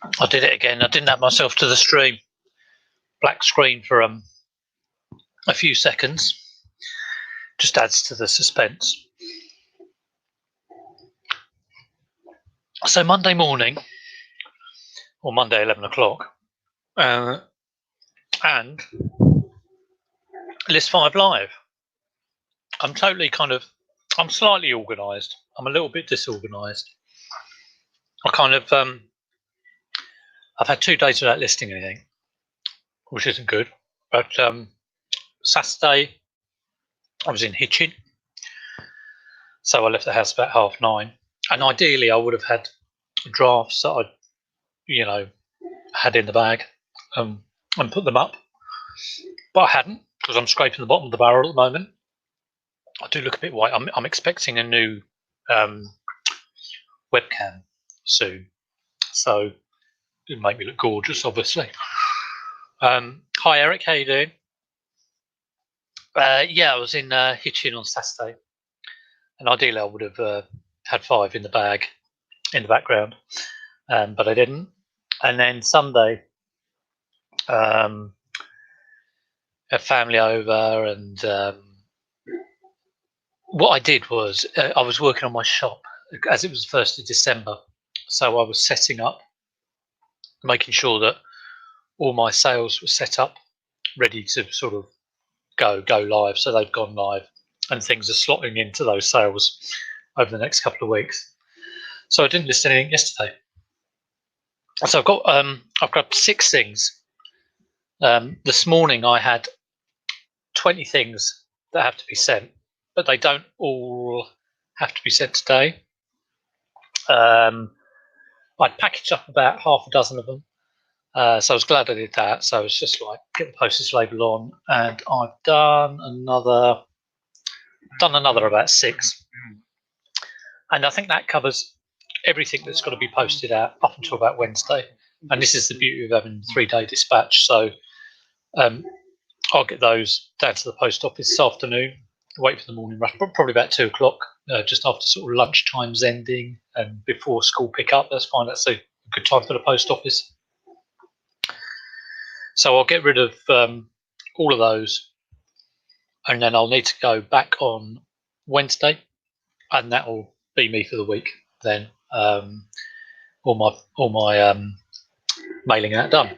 I did it again. I didn't add myself to the stream. Black screen for a few seconds. Just adds to the suspense. So Monday morning, or Monday 11 o'clock, and List 5 Live. I'm slightly organised. I'm a little bit disorganised. I've had 2 days without listing anything, which isn't good. But Saturday, I was in Hitchin, so I left the house about 9:30. And ideally, I would have had drafts that I'd, had in the bag and put them up, but I hadn't, because I'm scraping the bottom of the barrel at the moment. I do look a bit white. I'm expecting a new webcam soon, so it'll make me look gorgeous, obviously. Hi Eric, how you doing? Yeah, I was in Hitchin on Saturday, and ideally I would have had 5 in the bag in the background, but I didn't. And then Sunday, a family over, and what I did was I was working on my shop, as it was 1st of December, so I was setting up, making sure that all my sales were set up, ready to sort of go live. So they've gone live, and things are slotting into those sales over the next couple of weeks. So I didn't list anything yesterday. So I've got 6 things. This morning I had 20 things that have to be sent, but they don't all have to be sent today. I'd packaged up about half a dozen of them, so I was glad I did that. So it's just like get the postage label on, and I've done another about 6, and I think that covers everything that's got to be posted out up until about Wednesday. And this is the beauty of having 3-day dispatch. So I'll get those down to the post office this afternoon, wait for the morning rush, probably about 2 o'clock, just after sort of lunch times ending and before school pick up. That's fine. That's a good time for the post office. So I'll get rid of all of those, and then I'll need to go back on Wednesday, and that will be me for the week. Then all my mailing out done.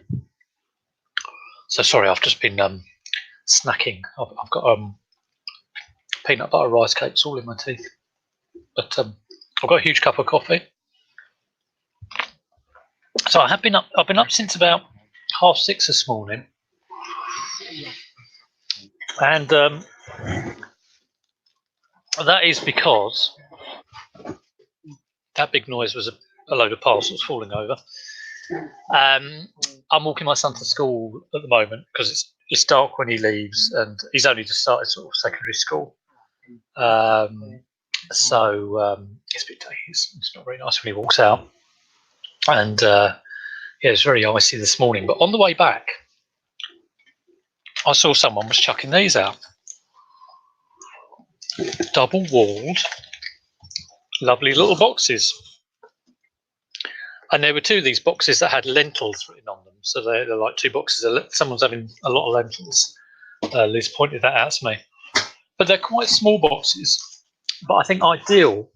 So sorry, I've just been snacking. I've got peanut butter rice cakes all in my teeth, but I've got a huge cup of coffee. So I've been up since about 6:30 this morning, and that is because that big noise was a load of parcels falling over. I'm walking my son to school at the moment because it's dark when he leaves, and he's only just started sort of secondary school. So it's a bit day. It's not very nice when he walks out, and it's very icy this morning. But on the way back, I saw someone was chucking these out, double-walled, lovely little boxes. And there were 2 of these boxes that had lentils written on them. So they're like 2 boxes. Someone's having a lot of lentils. Liz pointed that out to me. But they're quite small boxes. But I think ideal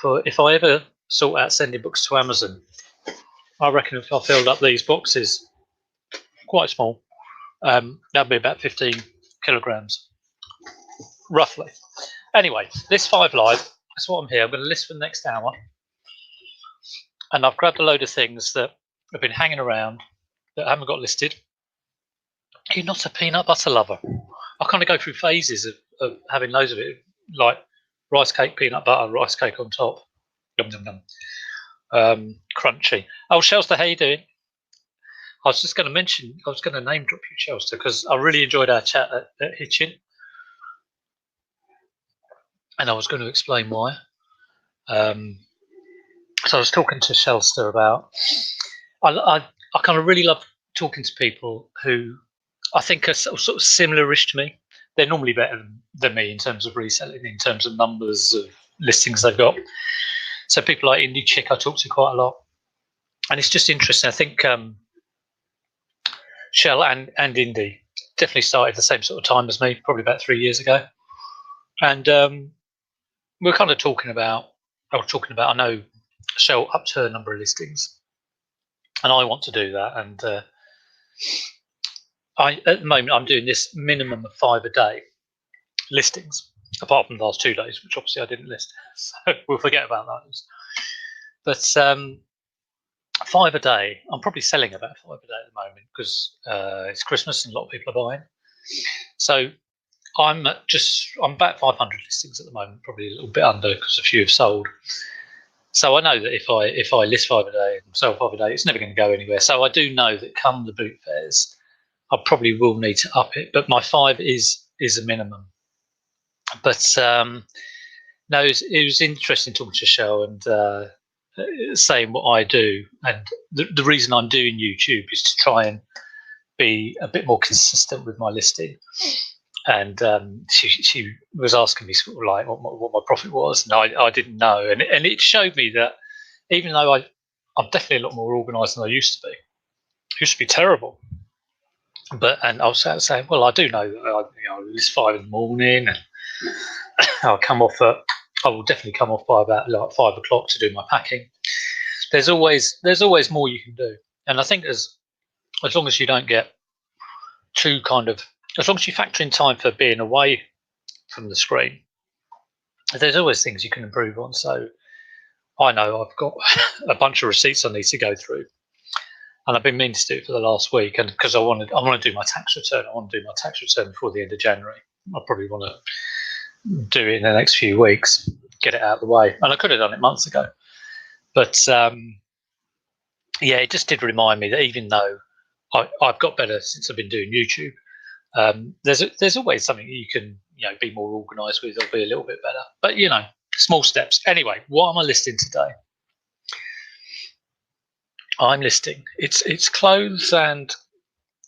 for if I ever sort out sending books to Amazon. I reckon if I filled up these boxes, quite small, that'd be about 15 kilograms, roughly. Anyway, List 5 Live. That's what I'm here. I'm going to list for the next hour. And I've grabbed a load of things that have been hanging around that haven't got listed. You're not a peanut butter lover. I kind of go through phases of having loads of it, like rice cake, peanut butter, rice cake on top. Yum, yum, yum. Crunchy. Oh, Shelster, how you doing? I was going to name drop you, Shelster, because I really enjoyed our chat at Hitchin. And I was going to explain why. So I was talking to Shelster about, I kind of really love talking to people who I think are sort of similar-ish to me. They're normally better than me in terms of reselling, in terms of numbers of listings they've got. So people like Indie Chick I talk to quite a lot. and it's just interesting. I think Shell and Indie definitely started at the same sort of time as me, probably about 3 years ago, and we're kind of talking about. I know Shell up to a number of listings, and I want to do that. And at the moment I'm doing this minimum of 5 a day listings, apart from the last 2 days, which obviously I didn't list, so we'll forget about those. But 5 a day, I'm probably selling about 5 a day at the moment because it's Christmas and a lot of people are buying. So I'm about 500 listings at the moment, probably a little bit under because a few have sold. So I know that if I list 5 a day and sell 5 a day, it's never going to go anywhere. So I do know that come the boot fairs, I probably will need to up it, but my 5 is a minimum. But no, it was interesting talking to Shell and saying what I do, and the reason I'm doing YouTube is to try and be a bit more consistent with my listing. And she was asking me sort of like what my profit was, and I didn't know, and it showed me that even though I'm definitely a lot more organised than I used to be. I used to be terrible, and I was saying, well, I do know that it's 5 in the morning, and I will definitely come off by about like 5 o'clock to do my packing. There's always more you can do, and I think as long as you don't get too as long as you factor in time for being away from the screen, there's always things you can improve on. So I know I've got a bunch of receipts I need to go through, and I've been meaning to do it for the last week, and because I want to do my tax return. I want to do my tax return before the end of January. I probably want to do it in the next few weeks, get it out of the way, and I could have done it months ago. But yeah, it just did remind me that even though I've got better since I've been doing YouTube, there's always something you can be more organised with or be a little bit better. But small steps. Anyway, what am I listing today? I'm listing it's clothes and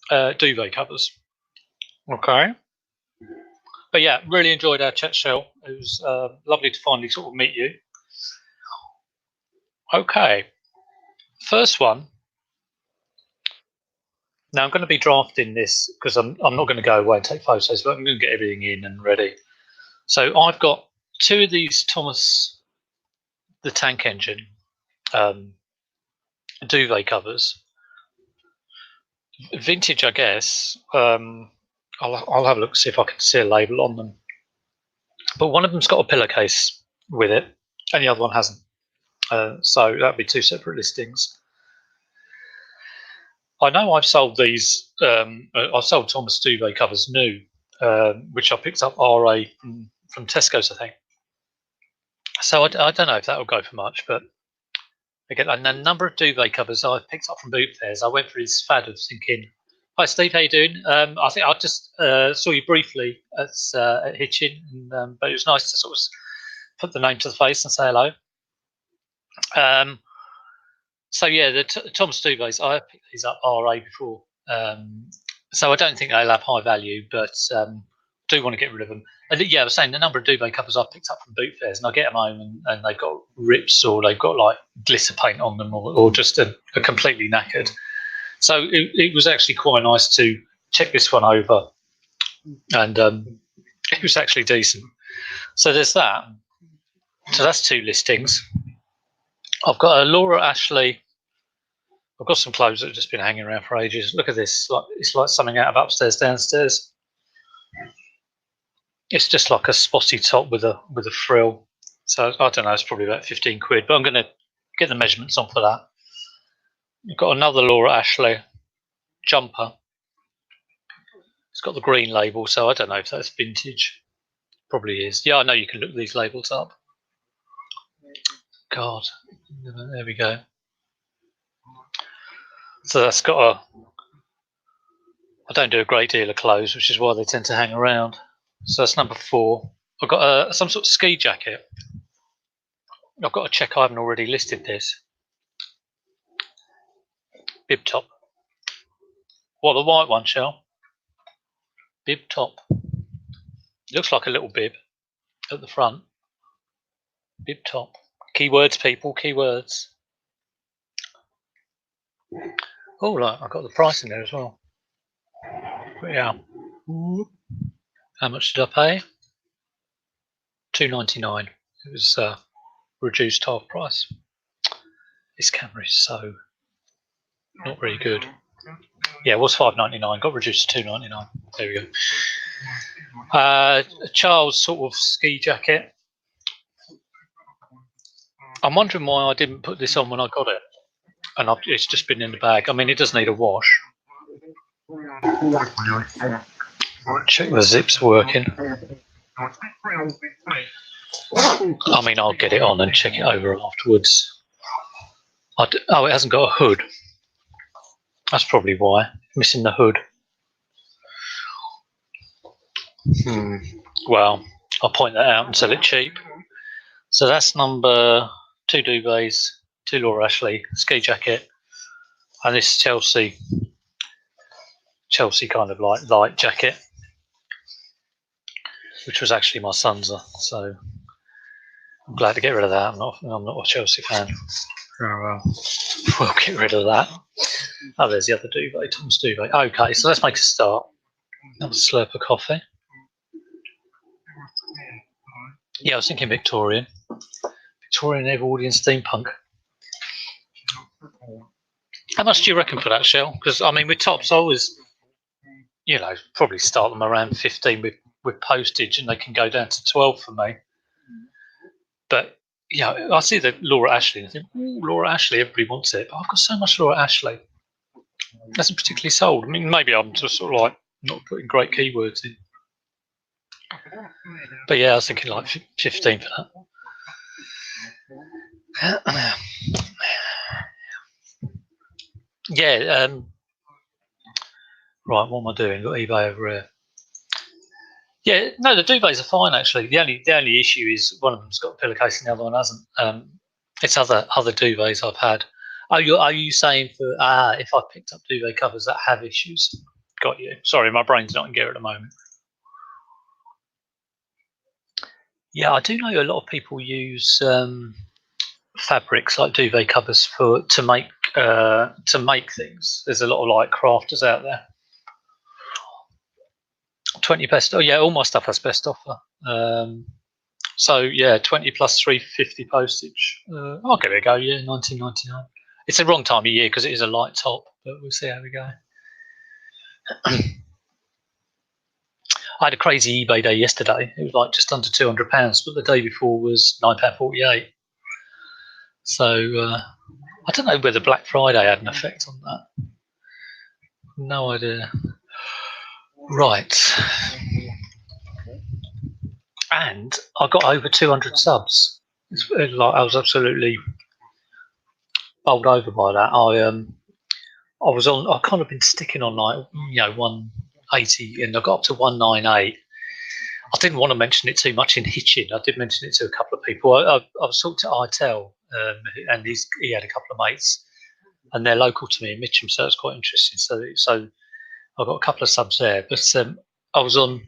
duvet covers. Okay. But yeah, really enjoyed our chat, Shell. It was lovely to finally sort of meet you. Okay, first one. Now I'm going to be drafting this because I'm not going to go away and take photos, but I'm going to get everything in and ready. So I've got 2 of these Thomas the Tank Engine duvet covers, vintage, I guess. I'll have a look, see if I can see a label on them. But one of them's got a pillowcase with it, and the other one hasn't. So that'd be 2 separate listings. I know I've sold these. I've sold Thomas duvet covers new, which I picked up RA from Tesco's, I think. So I don't know if that will go for much, but again, a number of duvet covers I've picked up from boot fairs. I went for this fad of thinking, "Hi Steve, how you doing?" I think I just saw you briefly at Hitchin, but it was nice to sort of put the name to the face and say hello. So yeah, the Thomas duvets, I picked these up RA before, so I don't think they'll have high value, but do want to get rid of them. And yeah, I was saying the number of duvet covers I've picked up from boot fairs, and I get them home and they've got rips or they've got like glitter paint on them, or just a completely knackered. So it was actually quite nice to check this one over, and it was actually decent. So there's that. So that's 2 listings. I've got a Laura Ashley. I've got some clothes that have just been hanging around for ages. Look at this. It's like something out of Upstairs, Downstairs. It's just like a spotty top with a frill. So I don't know, it's probably about 15 quid, but I'm going to get the measurements on for that. I've got another Laura Ashley jumper. It's got the green label, so I don't know if that's vintage. Probably is. Yeah, I know you can look these labels up. God, there we go. So that's got I don't do a great deal of clothes, which is why they tend to hang around. So that's number 4. I've got some sort of ski jacket. I've got to check I haven't already listed this. Bib top. What, the white one, Shell? Bib top. It looks like a little bib at the front. Bib top. Keywords, people, keywords. Oh, look, I've got the price in there as well. But yeah. How much did I pay? $2.99. It was reduced half price. This camera is so not very good. Yeah, it was $5.99. Got reduced to $2.99. There we go. A Charles sort of ski jacket. I'm wondering why I didn't put this on when I got it, and it's just been in the bag. I mean, it does need a wash. Check the zips working. I mean, I'll get it on and check it over afterwards. Oh, it hasn't got a hood. That's probably why. Missing the hood. Well, I'll point that out and sell it cheap. So that's number 2 duvets, 2 Laura Ashley, ski jacket, and this Chelsea kind of like light jacket, which was actually my son's. So I'm glad to get rid of that. I'm not a Chelsea fan. We'll get rid of that. Oh, there's the other duvet, Tom's duvet. Okay, so let's make a start. Have a slurp of coffee. Yeah, I was thinking Victorian Edwardian steampunk. How much do you reckon for that, Shell? Because I mean, with tops, I always, probably start them around 15 with postage, and they can go down to 12 for me. But I see the Laura Ashley and I think, Laura Ashley, everybody wants it. But I've got so much Laura Ashley. It hasn't particularly sold. I mean, maybe I'm just sort of like not putting great keywords in. But yeah, I was thinking like 15 for that. Yeah. Right, what am I doing? Got eBay over here. Yeah, no, the duvets are fine actually. The only issue is one of them's got a pillowcase and the other one hasn't. It's other duvets I've had. Are you saying for if I picked up duvet covers that have issues? Got you. Sorry, my brain's not in gear at the moment. Yeah, I do know a lot of people use fabrics like duvet covers to make things. There's a lot of like crafters out there. 20 best. Oh yeah, all my stuff has best offer. So yeah, 20 plus $3.50 postage. I'll give it a go. Yeah, $19.99. It's the wrong time of year because it is a light top, but we'll see how we go. I had a crazy eBay day yesterday. It was like just under £200, but the day before was £9.48. So I don't know whether Black Friday had an effect on that. No idea. Right. And I got over 200 subs. It's like I was absolutely bowled over by that. I've kind of been sticking on like 180, and I got up to 198. I didn't want to mention it too much in Hitchin. I did mention it to a couple of people. I was talking to Itel, and he had a couple of mates, and they're local to me in Mitcham, so it's quite interesting. So I got a couple of subs there. But I was on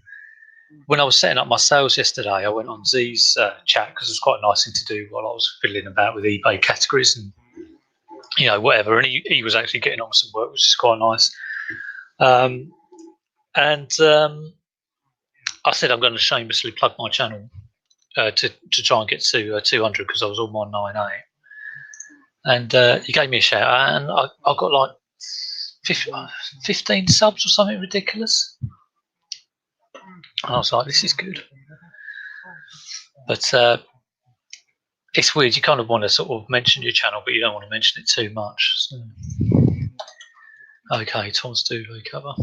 when I was setting up my sales yesterday. I went on Z's chat because it was quite a nice thing to do while I was fiddling about with eBay categories and whatever. And he was actually getting on with some work, which is quite nice. I said I'm going to shamelessly plug my channel to try and get to 200 because I was on 198. And he gave me a shout out, and I got like 15 subs or something ridiculous. And I was like, this is good. But it's weird. You kind of want to sort of mention your channel, but you don't want to mention it too much. So. Okay, Tom's duvet cover.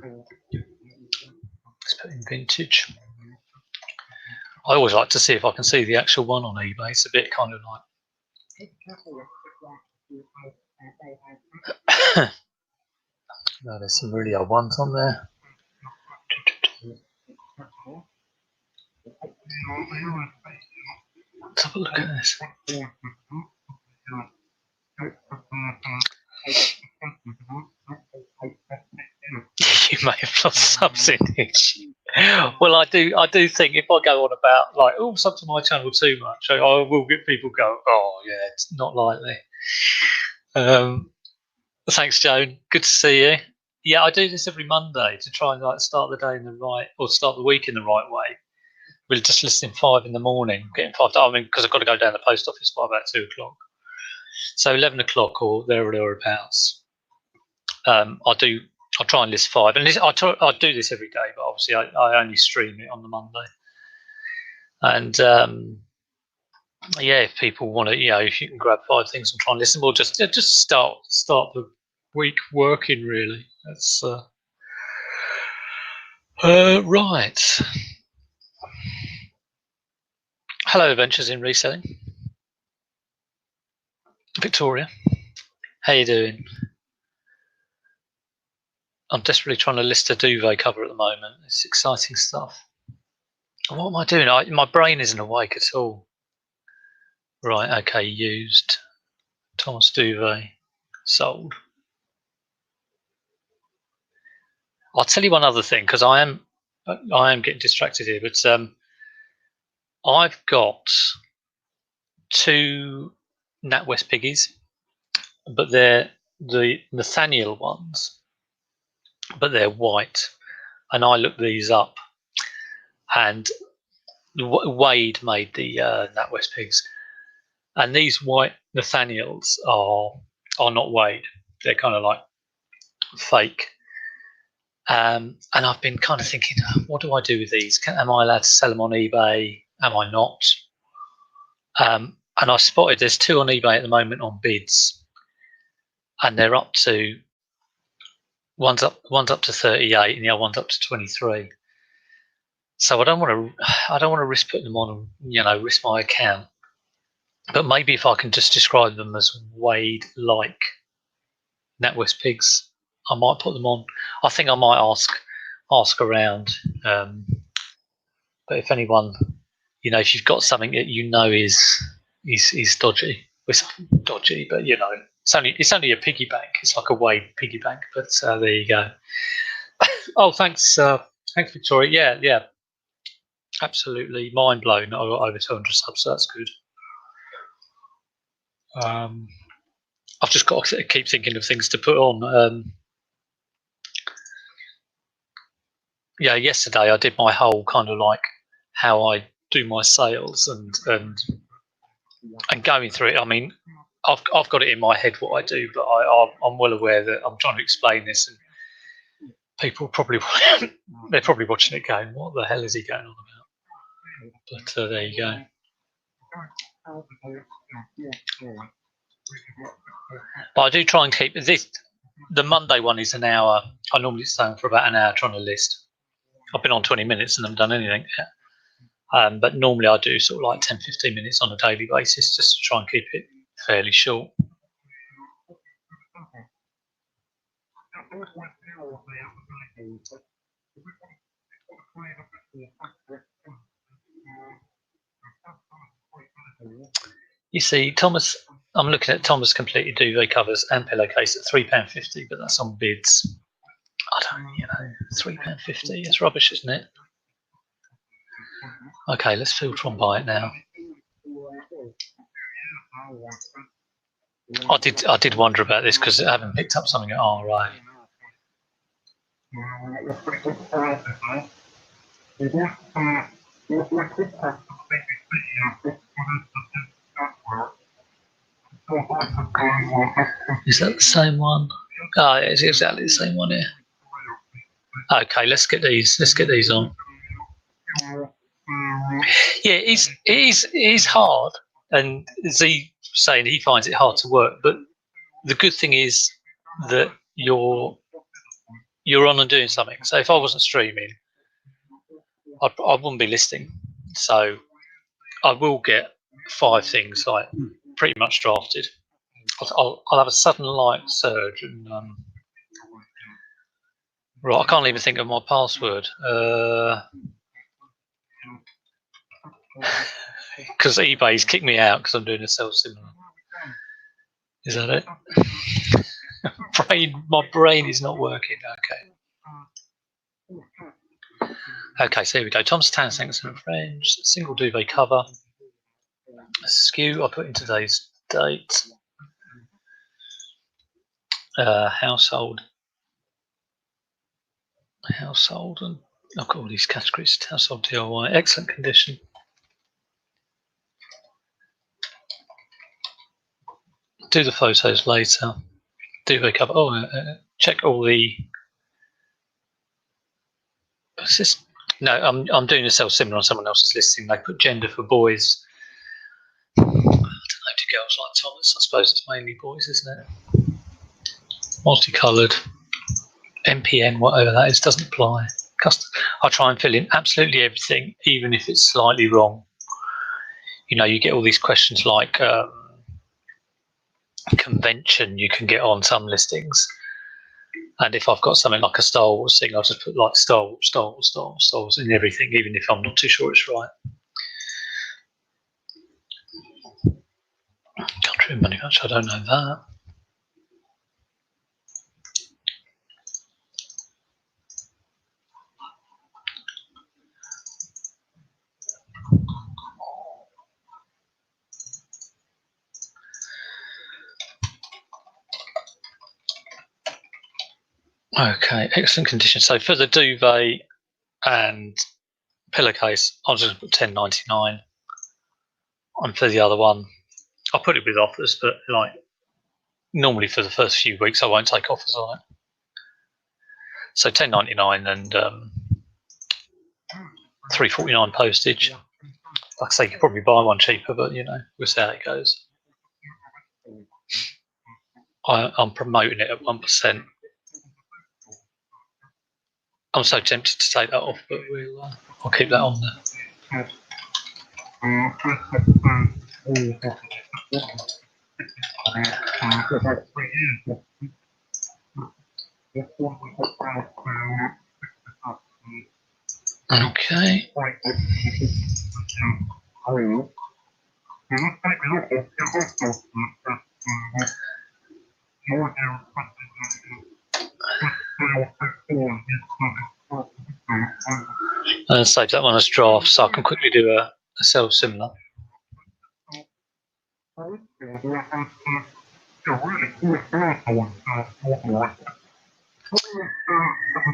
Let's put in vintage. I always like to see if I can see the actual one on eBay. It's a bit kind of like. No, there's some really old ones on there. Let's have a look at this. You may have lost subs in it. Well, I do think if I go on about like, oh, sub to my channel too much, I will get people go, oh yeah, it's not likely. Thanks, Joan. Good to see you. Yeah, I do this every Monday to try and like start the day in the right, or start the week in the right way. We're just listening 5 in the morning, getting 5. I mean, because I've got to go down the post office by about 2 o'clock. So 11 o'clock or thereabouts. I try and list 5, and I do this every day, but obviously I only stream it on the Monday. And yeah, if people want to, if you can grab 5 things and try and listen, we'll just start the week working. Really, that's right. Hello, Adventures in Reselling, Victoria. How you doing? I'm desperately trying to list a duvet cover at the moment. It's exciting stuff. What am I doing? My brain isn't awake at all. Right, okay, used. Thomas Duvet, sold. I'll tell you one other thing, because I am getting distracted here, but I've got 2 NatWest piggies, but they're the Nathaniel ones, but they're white. And I looked these up, and Wade made the NatWest pigs, and these white Nathaniels are not Wade. They're kind of like fake. And I've been kind of thinking, what do I do with these? Am I allowed to sell them on eBay? Am I not? And I spotted there's 2 on eBay at the moment on bids, and they're up to one's up to 38 and the other one's up to 23. So I don't want to risk putting them on and risk my account. But maybe if I can just describe them as Wade-like NatWest pigs, I might put them on. I think I might ask around. But if anyone, if you've got something that is dodgy, it's dodgy, but it's only a piggy bank. It's like a Wade piggy bank. But there you go. Oh, thanks, Victoria. Yeah, absolutely mind blown. I got over 200 subs, so that's good. I've just got to keep thinking of things to put on. Yeah, yesterday I did my whole kind of like how I do my sales and going through it. I mean, I've got it in my head what I do, but I'm well aware that I'm trying to explain this, and people they're probably watching it going, "What the hell is he going on about?" But there you go. But I do try and keep this. The Monday one is an hour. I normally stay on for about an hour trying to list. I've been on 20 minutes and haven't done anything yet. But normally I do sort of like 10, 15 minutes on a daily basis just to try and keep it fairly short. You see, Thomas, I'm looking at Thomas completely duvet covers and pillowcase at £3.50, but that's on bids. I don't, £3.50. It's rubbish, isn't it? Okay, let's filter on by it now. I did wonder about this because I haven't picked up something at RA. Is that the same one? Oh, it's exactly the same one here. Okay, let's get these on. Yeah, it is hard, and Z saying he finds it hard to work, but the good thing is that you're on and doing something. So if I wasn't streaming, I wouldn't be listing. So I will get 5 things like pretty much drafted. I'll have a sudden light surge and right. I can't even think of my password because eBay's kicked me out because I'm doing a self similar. Is that it? My brain is not working. Okay. Okay, so here we go. Thomas Townsend and French, single duvet cover. Skew, I put in today's date. Household, and I've got all these categories. Household DIY, excellent condition. Do the photos later. Duvet cover. Check all the. What's this? No, I'm doing a sell similar on someone else's listing. They put gender for boys. I don't know, to girls like Thomas. I suppose it's mainly boys, isn't it? Multicoloured. MPN, whatever that is, doesn't apply. I try and fill in absolutely everything, even if it's slightly wrong. You know, you get all these questions like convention you can get on some listings. And if I've got something like a Star Wars thing, I'll just put like Star Wars in everything, even if I'm not too sure it's right. Country and manufacturer, I don't know that. Okay, excellent condition. So for the duvet and pillowcase, I'll just put $10.99. And for the other one, I'll put it with offers, but like normally for the first few weeks, I won't take offers on it. So $10.99 and $3.49 postage. Like I say, you could probably buy one cheaper, but you know, we'll see how it goes. I'm promoting it at 1%. I'm so tempted to take that off, but I'll keep that on there. Okay. And save that one as draft, so I can quickly do a sell similar.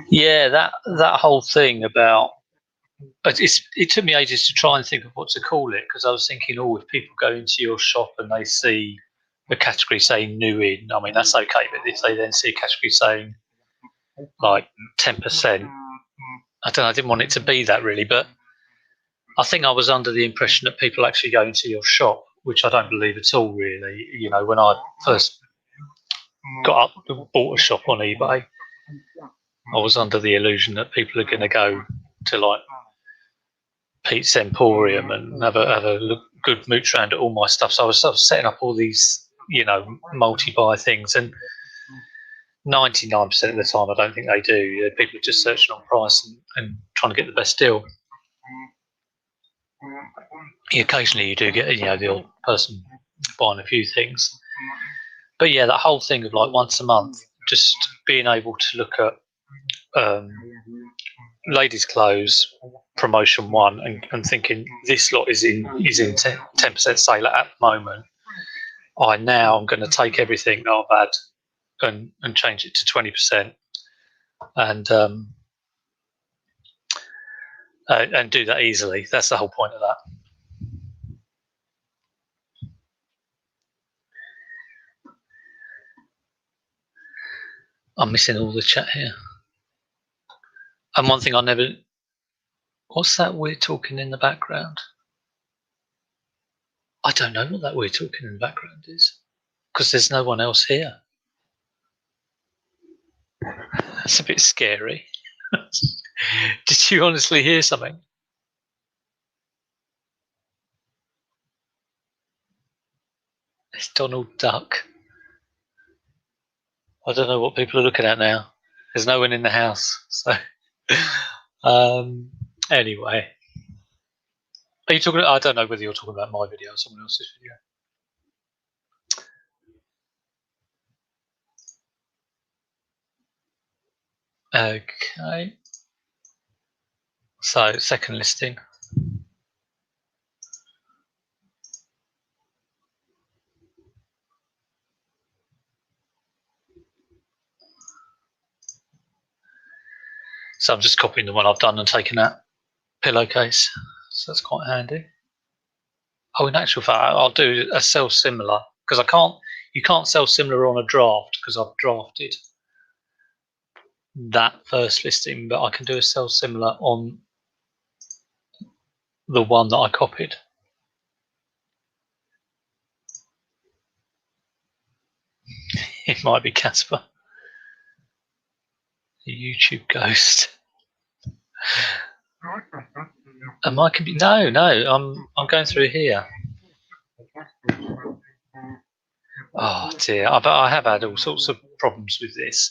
Yeah, that whole thing about it took me ages to try and think of what to call it, because I was thinking, if people go into your shop and they see the category saying new in, I mean that's okay, but if they then see a category saying like 10%, I don't know, I didn't want it to be that really, but I think I was under the impression that people actually go into your shop, which I don't believe at all really. You know, when I first got up and bought a shop on eBay, I was under the illusion that people are going to go to like Pete's Emporium and have a good mooch around at all my stuff. So I was sort of setting up all these, you know, multi-buy things, and 99% of the time I don't think they do. People are just searching on price and trying to get the best deal. Occasionally you do get, you know, the old person buying a few things. But yeah, that whole thing of like once a month, just being able to look at ladies' clothes promotion 1 and thinking this lot is in 10% sale at the moment. I'm going to take everything that I've had and change it to 20% and do that easily. That's the whole point of that. I'm missing all the chat here. And one thing what's that weird talking in the background? I don't know what that weird talking in the background is, because there's no one else here. That's a bit scary. Did you honestly hear something? It's Donald Duck. I don't know what people are looking at now. There's no one in the house. So, anyway. Are you talking? I don't know whether you're talking about my video or someone else's video. Okay. So second listing. So I'm just copying the one I've done and taking that pillowcase. So that's quite handy. Oh, in actual fact, I'll do a sell similar because you can't sell similar on a draft because I've drafted that first listing, but I can do a sell similar on the one that I copied. It might be Casper, the YouTube ghost. Am I can be no. I'm going through here. Oh dear, I have had all sorts of problems with this.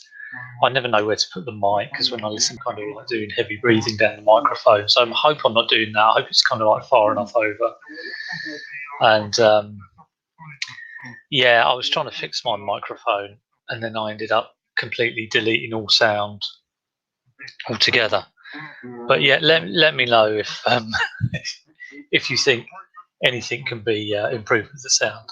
I never know where to put the mic because when I listen, kind of like doing heavy breathing down the microphone. So I hope I'm not doing that. I hope it's kind of like far enough over. And yeah, I was trying to fix my microphone, and then I ended up completely deleting all sound altogether. But yeah, let me know if if you think anything can be improved with the sound.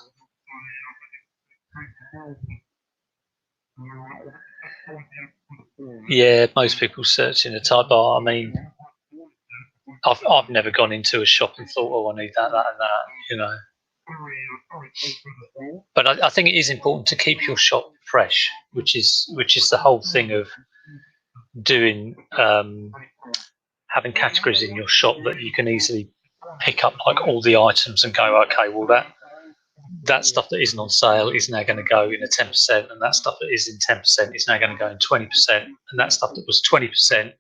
Yeah, most people search in a type bar. I mean, I've never gone into a shop and thought, oh, I need that, and that, you know. But I think it is important to keep your shop fresh, which is the whole thing of doing having categories in your shop that you can easily pick up like all the items and go, okay, well that stuff that isn't on sale is now going to go in a 10%, and that stuff that is in 10% is now going to go in 20%, and that stuff that was 20% going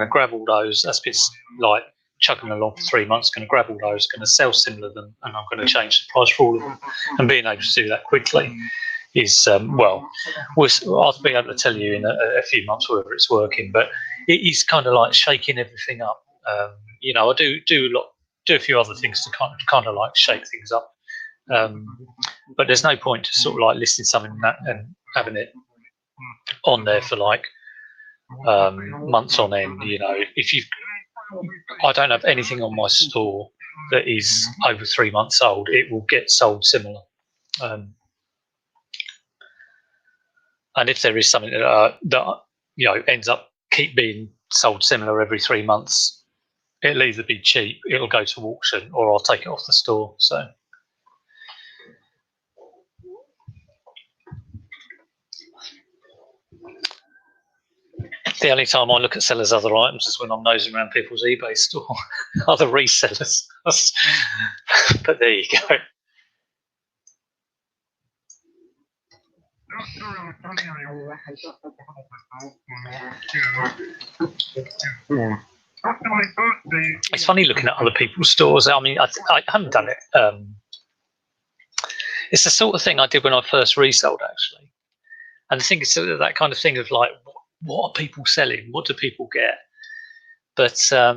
to grab all those. That's been like chugging along for 3 months, going to grab all those, going to sell similar them, and I'm going to change the price for all of them. And being able to do that quickly is I'll be able to tell you in a few months whether it's working, but it is kind of like shaking everything up. You know, I do a few other things to kind of like shake things up. But there's no point to sort of like listing something and having it on there for like months on end. You know, I don't have anything on my store that is over 3 months old. It will get sold similar. And if there is something that you know ends up keep being sold similar every 3 months, it'll either be cheap, it'll go to auction, or I'll take it off the store. So. The only time I look at sellers' other items is when I'm nosing around people's eBay store, other resellers. But there you go. It's funny looking at other people's stores. I mean, I haven't done it. It's the sort of thing I did when I first resold, actually. And I think it's that kind of thing of like, what are people selling? What do people get? But I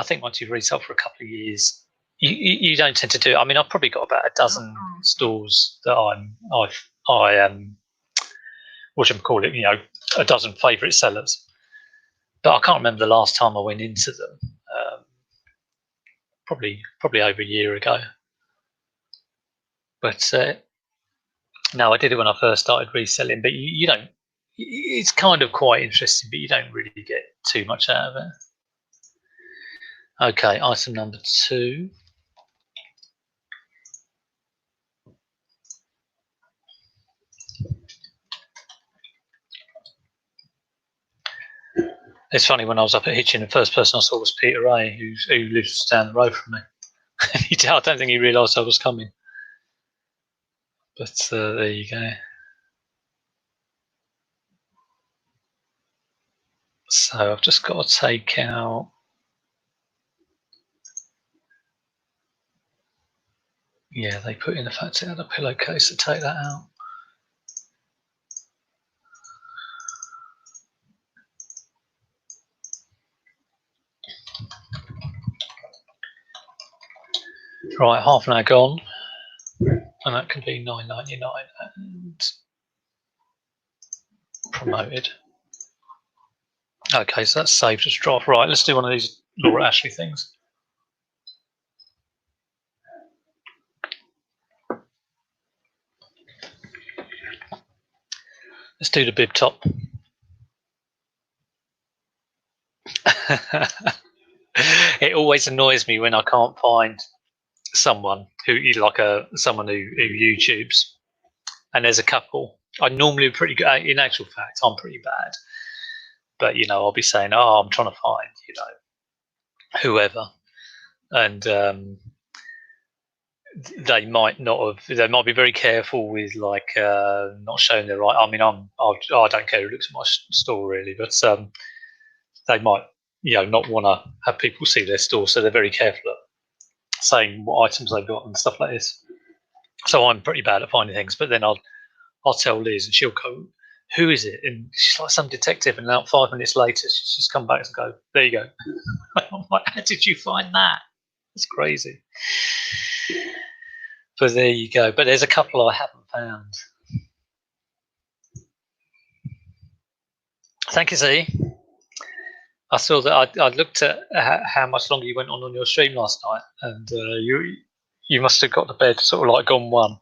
think once you've resold for a couple of years, you don't tend to do it. I mean, I've probably got about a dozen stores that what should I call it? You know, a dozen favourite sellers. But I can't remember the last time I went into them. Probably over a year ago. But no, I did it when I first started reselling. But you don't. It's kind of quite interesting, but you don't really get too much out of it. Okay, item number 2. It's funny, when I was up at Hitchin, the first person I saw was Peter Ray, who lives down the road from me. I don't think he realised I was coming. But there you go. So I've just got to take out. Yeah, they put in the fact out a pillowcase to take that out. Right, half an hour gone, and that can be $9.99 and promoted. Okay, so that's saved as draft. Right, let's do one of these Laura Ashley things. Let's do the bib top. It always annoys me when I can't find someone who someone who YouTubes, and there's a couple. I normally pretty good. In actual fact, I'm pretty bad. But I'll be saying, "Oh, I'm trying to find whoever," and they might not have. They might be very careful with not showing their right. I mean, I don't care who looks at my store really, but they might not want to have people see their store, so they're very careful at saying what items they've got and stuff like this. So I'm pretty bad at finding things, but then I'll tell Liz and she'll go, "Who is it?" And she's like some detective, and now 5 minutes later she's just come back and go, "There you go." I'm like, "How did you find that? That's crazy." But there you go. But there's a couple I haven't found. Thank you, Z. I saw that. I looked at how much longer you went on your stream last night, and you must have got to bed sort of like gone one.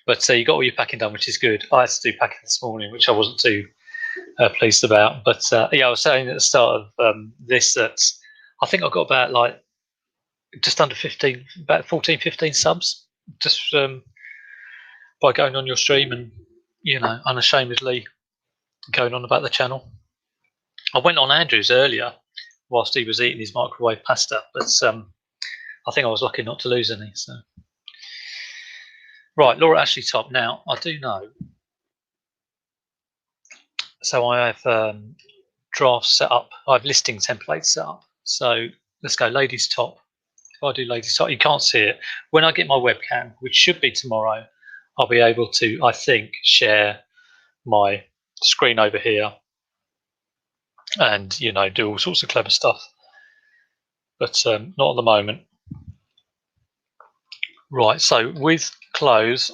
But you got all your packing done, which is good. I had to do packing this morning, which I wasn't too pleased about. But I was saying at the start of this that I think I got about just under 15, about 14, 15 subs just by going on your stream and unashamedly going on about the channel. I went on Andrew's earlier whilst he was eating his microwave pasta, but I think I was lucky not to lose any. So, right, Laura Ashley top. Now I do know. So I have drafts set up. I have listing templates set up. So let's go ladies top. If I do ladies top, you can't see it. When I get my webcam, which should be tomorrow, I'll be able to, I think, share my screen over here and do all sorts of clever stuff. But not at the moment. Right, so with clothes,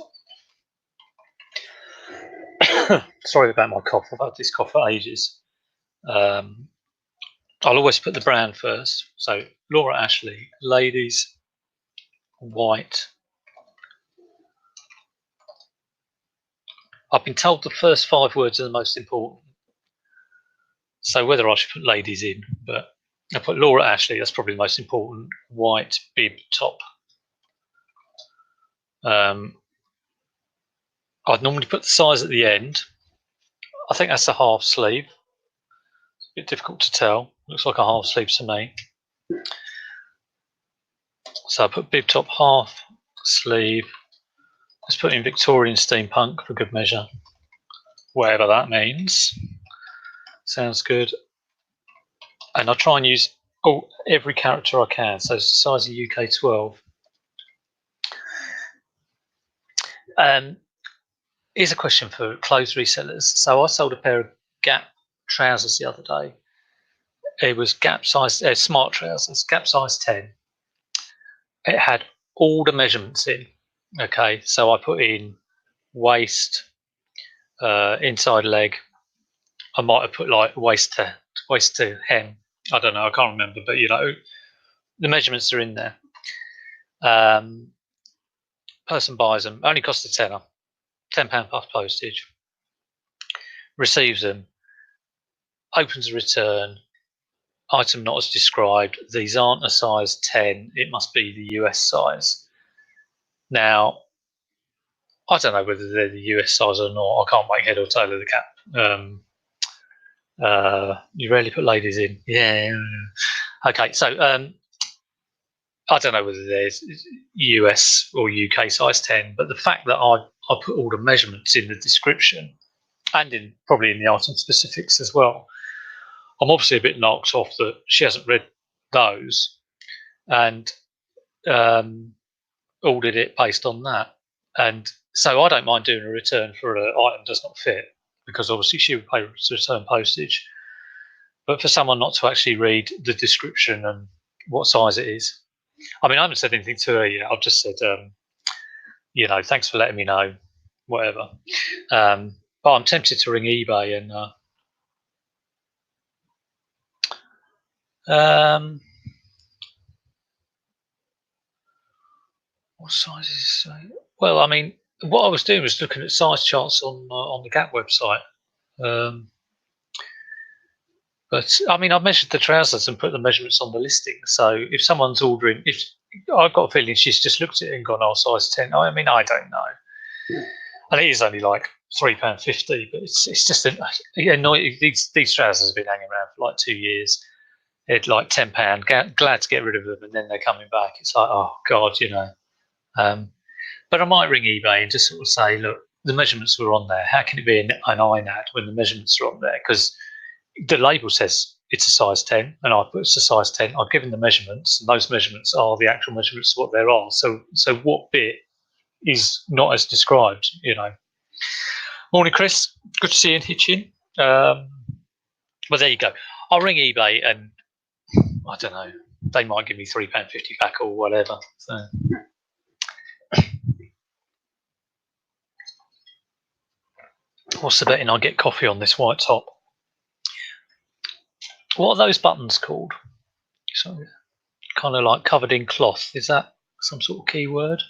sorry about my cough. I've had this cough for ages. I'll always put the brand first. So Laura Ashley, ladies, white. I've been told the first 5 words are the most important. So whether I should put ladies in, but I put Laura Ashley, that's probably the most important. White bib top. I'd normally put the size at the end. I think that's a half sleeve. It's a bit difficult to tell. Looks like a half sleeve to me. So I put bib top half sleeve. Let's put in Victorian steampunk for good measure. Whatever that means. Sounds good. And I try and use every character I can. So size of UK 12. Here's a question for clothes resellers. So I sold a pair of Gap trousers the other day. It was Gap size, smart trousers, Gap size 10. It had all the measurements in. Okay, so I put in waist, inside leg. I might have put like waist to hem. I don't know. I can't remember, but the measurements are in there. Person buys them. Only cost a tenner. £10 plus postage. Receives them. Opens a return. Item not as described. These aren't a size 10. It must be the US size. Now, I don't know whether they're the US size or not. I can't make head or tail of the cap. You rarely put ladies in. Yeah. Okay, so I don't know whether there's US or UK size 10, but the fact that I put all the measurements in the description and probably in the item specifics as well, I'm obviously a bit knocked off that she hasn't read those and ordered it based on that. And so I don't mind doing a return for an item does not fit, because obviously she would pay return postage. But for someone not to actually read the description and what size it is, I mean, I haven't said anything to her yet. I've just said, thanks for letting me know, whatever. But I'm tempted to ring eBay and What sizes? Well, I mean, what I was doing was looking at size charts on the Gap website. But I mean, I've measured the trousers and put the measurements on the listing. So if someone's ordering, if I've got a feeling she's just looked at it and gone, "Oh, size 10." I mean, I don't know, and it is only like £3.50, but it's just annoying. These trousers have been hanging around for like 2 years. It's like £10. Glad to get rid of them, and then they're coming back. It's like, oh God, you know. But I might ring eBay and just sort of say, look, the measurements were on there. How can it be an iron ad when the measurements are on there? Because the label says it's a size 10, and I put it's a size 10. I've given the measurements, and those measurements are the actual measurements of what there are. So what bit is not as described, you know? Morning, Chris. Good to see you in Hitchin. Well, there you go. I'll ring eBay, and I don't know. They might give me £3.50 back or whatever. So. What's the betting I get coffee on this white top? What are those buttons called? So, kind of like covered in cloth. Is that some sort of keyword?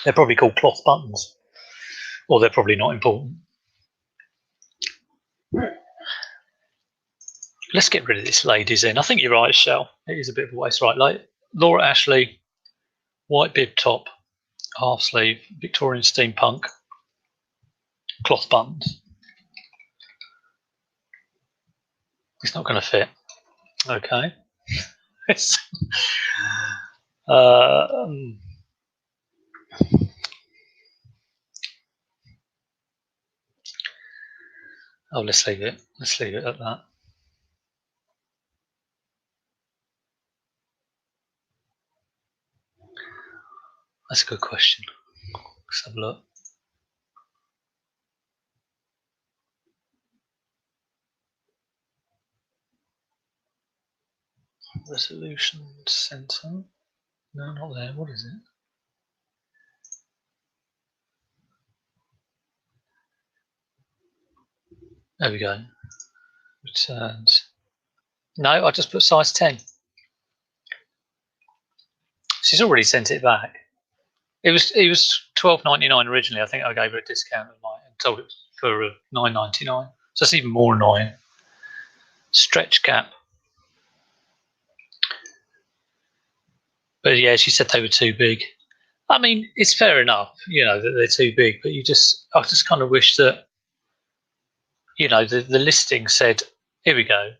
They're probably called cloth buttons, or they're probably not important. Let's get rid of this ladies in. I think you're right, Shell. It is a bit of a waste, right? Laura Ashley, white bib top, half sleeve, Victorian steampunk, cloth buttons. It's not going to fit. Okay. Oh, let's leave it. Let's leave it at that. That's a good question. Let's have a look. Resolution center. No, not there. What is it? There we go. Returns. No, I just put size 10. She's already sent it back. It was £12.99 originally. I think I gave her a discount and told it for £9.99. So it's even more annoying. Stretch gap. But yeah, she said they were too big. I mean, it's fair enough, you know, that they're too big, but I just kind of wish that, you know, the listing said, here we go,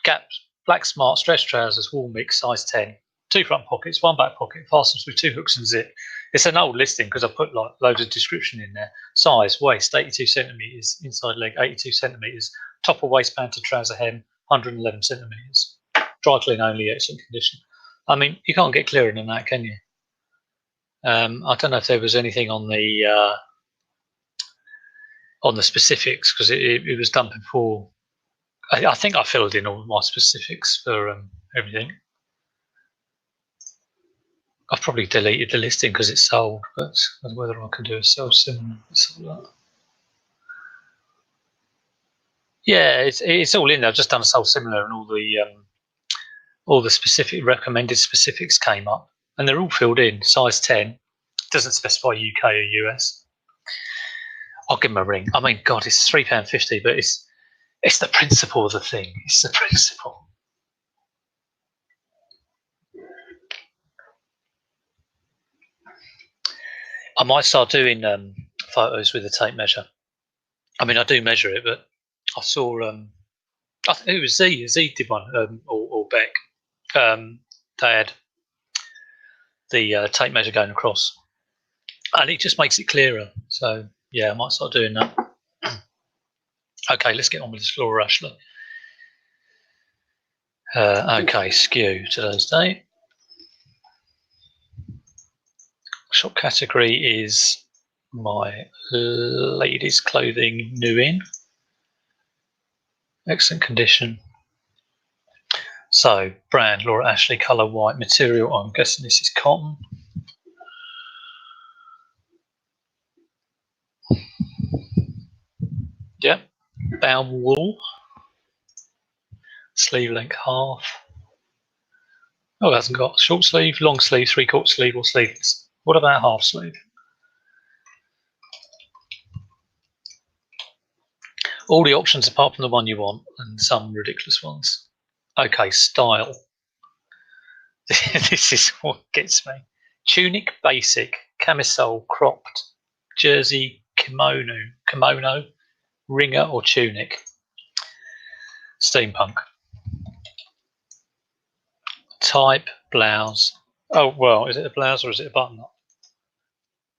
Gap black smart stretch trousers, wool mix, size 10, 2 front pockets, 1 back pocket, fastens with 2 hooks and zip. It's an old listing because I put like loads of description in there. Size, waist, 82 centimeters, inside leg, 82 centimeters, top of waistband to trouser hem, 111 centimeters. Dry clean only, excellent condition. I mean, you can't get clearer than that, can you? I don't know if there was anything on the specifics because it was done before. I think I filled in all my specifics for everything. I've probably deleted the listing because it's sold, but whether I can do a sell soon. Yeah, it's all in there. I've just done a sell similar, and all the specific recommended specifics came up, and they're all filled in. Size 10 doesn't specify UK or US. I'll give them a ring. I mean, God, it's £3.50, but it's the principle of the thing. It's the principle. I might start doing photos with a tape measure. I mean, I do measure it, but I saw I think it was Z. Z did one, or Beck. They had the tape measure going across, and it just makes it clearer. So yeah, I might start doing that. Okay, let's get on with this Laura Ashley. Okay, skew today's date. Shop category is my ladies' clothing new in. Excellent condition. So, brand Laura Ashley, colour white, material, I'm guessing this is cotton. Yep, Baum wool. Sleeve length half. Oh, it hasn't got short sleeve, long sleeve, 3/4 sleeve, or sleeveless. What about half sleeve? All the options apart from the one you want, and some ridiculous ones. Okay, style. This is what gets me. Tunic, basic, camisole, cropped, jersey, kimono, ringer, or tunic. Steampunk. Type, blouse. Oh, well, is it a blouse or is it a button-up?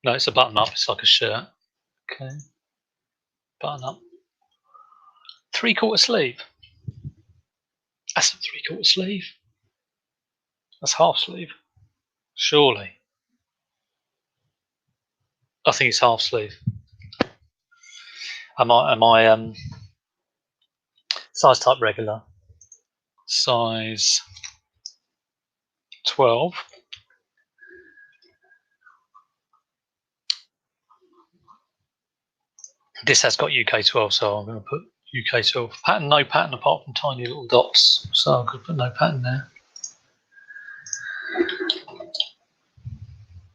No, it's a button-up. It's like a shirt. Okay. Button-up. 3/4 sleeve. That's not 3/4 sleeve. That's half sleeve. Surely. I think it's half sleeve. Am I size type regular? Size 12. This has got UK 12, so I'm going to put UK 12. Pattern, no pattern apart from tiny little dots, so I could put no pattern there.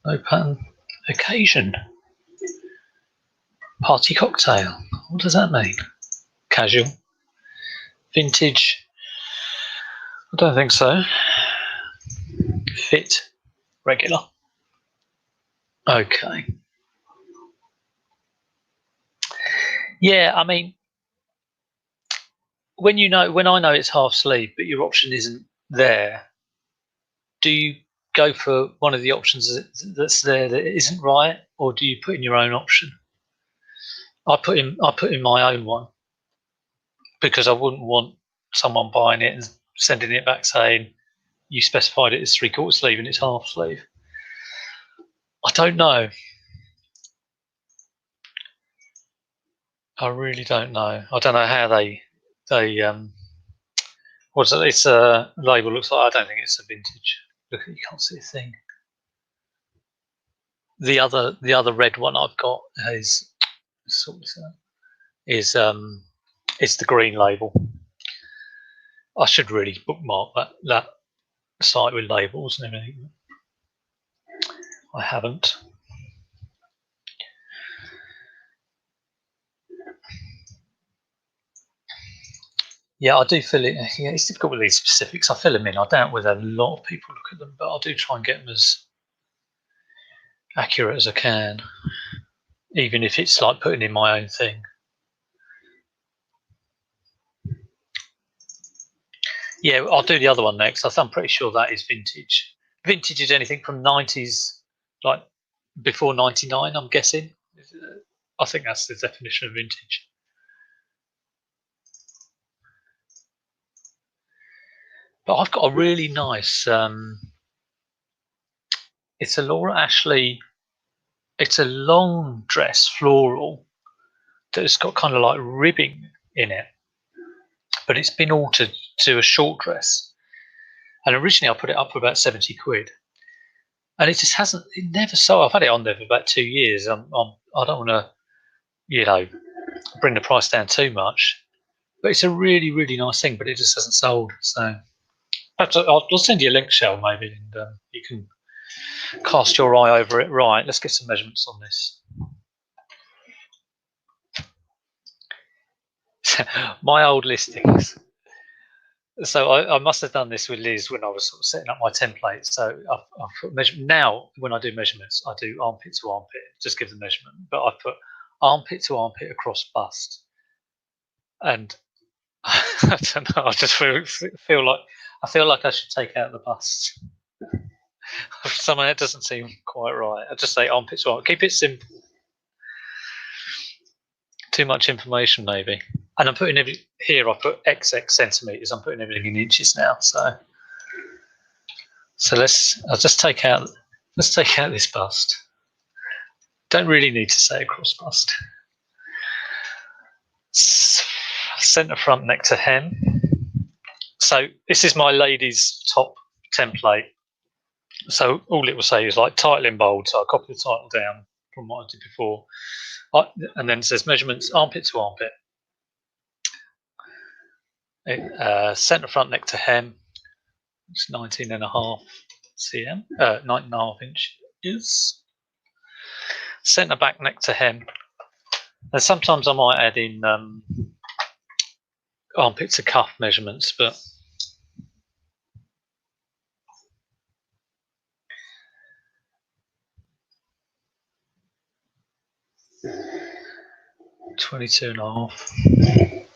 No pattern. Occasion. Party cocktail. What does that mean? Casual. Vintage. I don't think so. Fit. Regular. Okay. Yeah, I mean, when I know it's half sleeve, but your option isn't there, do you go for one of the options that's there that isn't right, or do you put in your own option? I put in my own one because I wouldn't want someone buying it and sending it back saying you specified it as 3/4 sleeve and it's half sleeve. I don't know. I really don't know. I don't know how they what's it? It's a label looks like. I don't think it's a vintage. Look, you can't see a thing. The other red one I've got is it's the green label. I should really bookmark that site with labels and everything. I haven't. Yeah, I do fill it. Yeah, it's difficult with these specifics. I fill them in. I doubt whether a lot of people look at them, but I do try and get them as accurate as I can, even if it's like putting in my own thing. Yeah, I'll do the other one next. I'm pretty sure that is vintage. Vintage is anything from 90s, like before 99, I'm guessing. I think that's the definition of vintage. But I've got a really nice, it's a Laura Ashley, it's a long dress floral that's got kind of like ribbing in it, but it's been altered to a short dress. And originally I put it up for about 70 quid. And it just hasn't, it never sold. I've had it on there for about 2 years. I don't want to, bring the price down too much. But it's a really, really nice thing, but it just hasn't sold. So perhaps I'll send you a link, Shell, maybe, and you can cast your eye over it. Right, let's get some measurements on this. My old listings. So I must have done this with Liz when I was sort of setting up my template. So I've put measurement. Now, when I do measurements, I do armpit to armpit, just give the measurement. But I put armpit to armpit across bust. And I don't know, I just feel like I should take out the bust. Somehow it doesn't seem quite right. I just say armpit to armpit. Keep it simple. Too much information, maybe. And I'm putting here. I put XX centimeters. I'm putting everything in inches now. So I'll just take out. Let's take out this bust. Don't really need to say a cross bust. Centre front neck to hem. So this is my ladies' top template. So all it will say is like title in bold. So I copy the title down from what I did before, and then it says measurements armpit to armpit. Centre front neck to hem. It's 19.5 cm, 9.5 inches. Centre back neck to hem. And sometimes I might add in armpit to cuff measurements, but 22.5.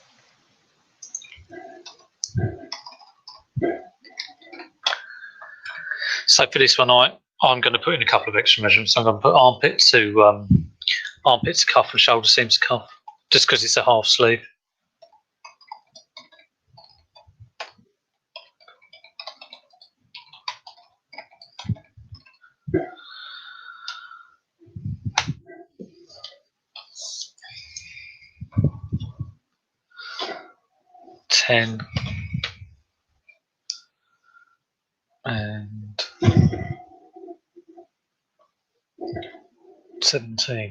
So for this one, I'm going to put in a couple of extra measurements. I'm going to put armpit to cuff and shoulder seam to cuff, just because it's a half sleeve. $10 and $17.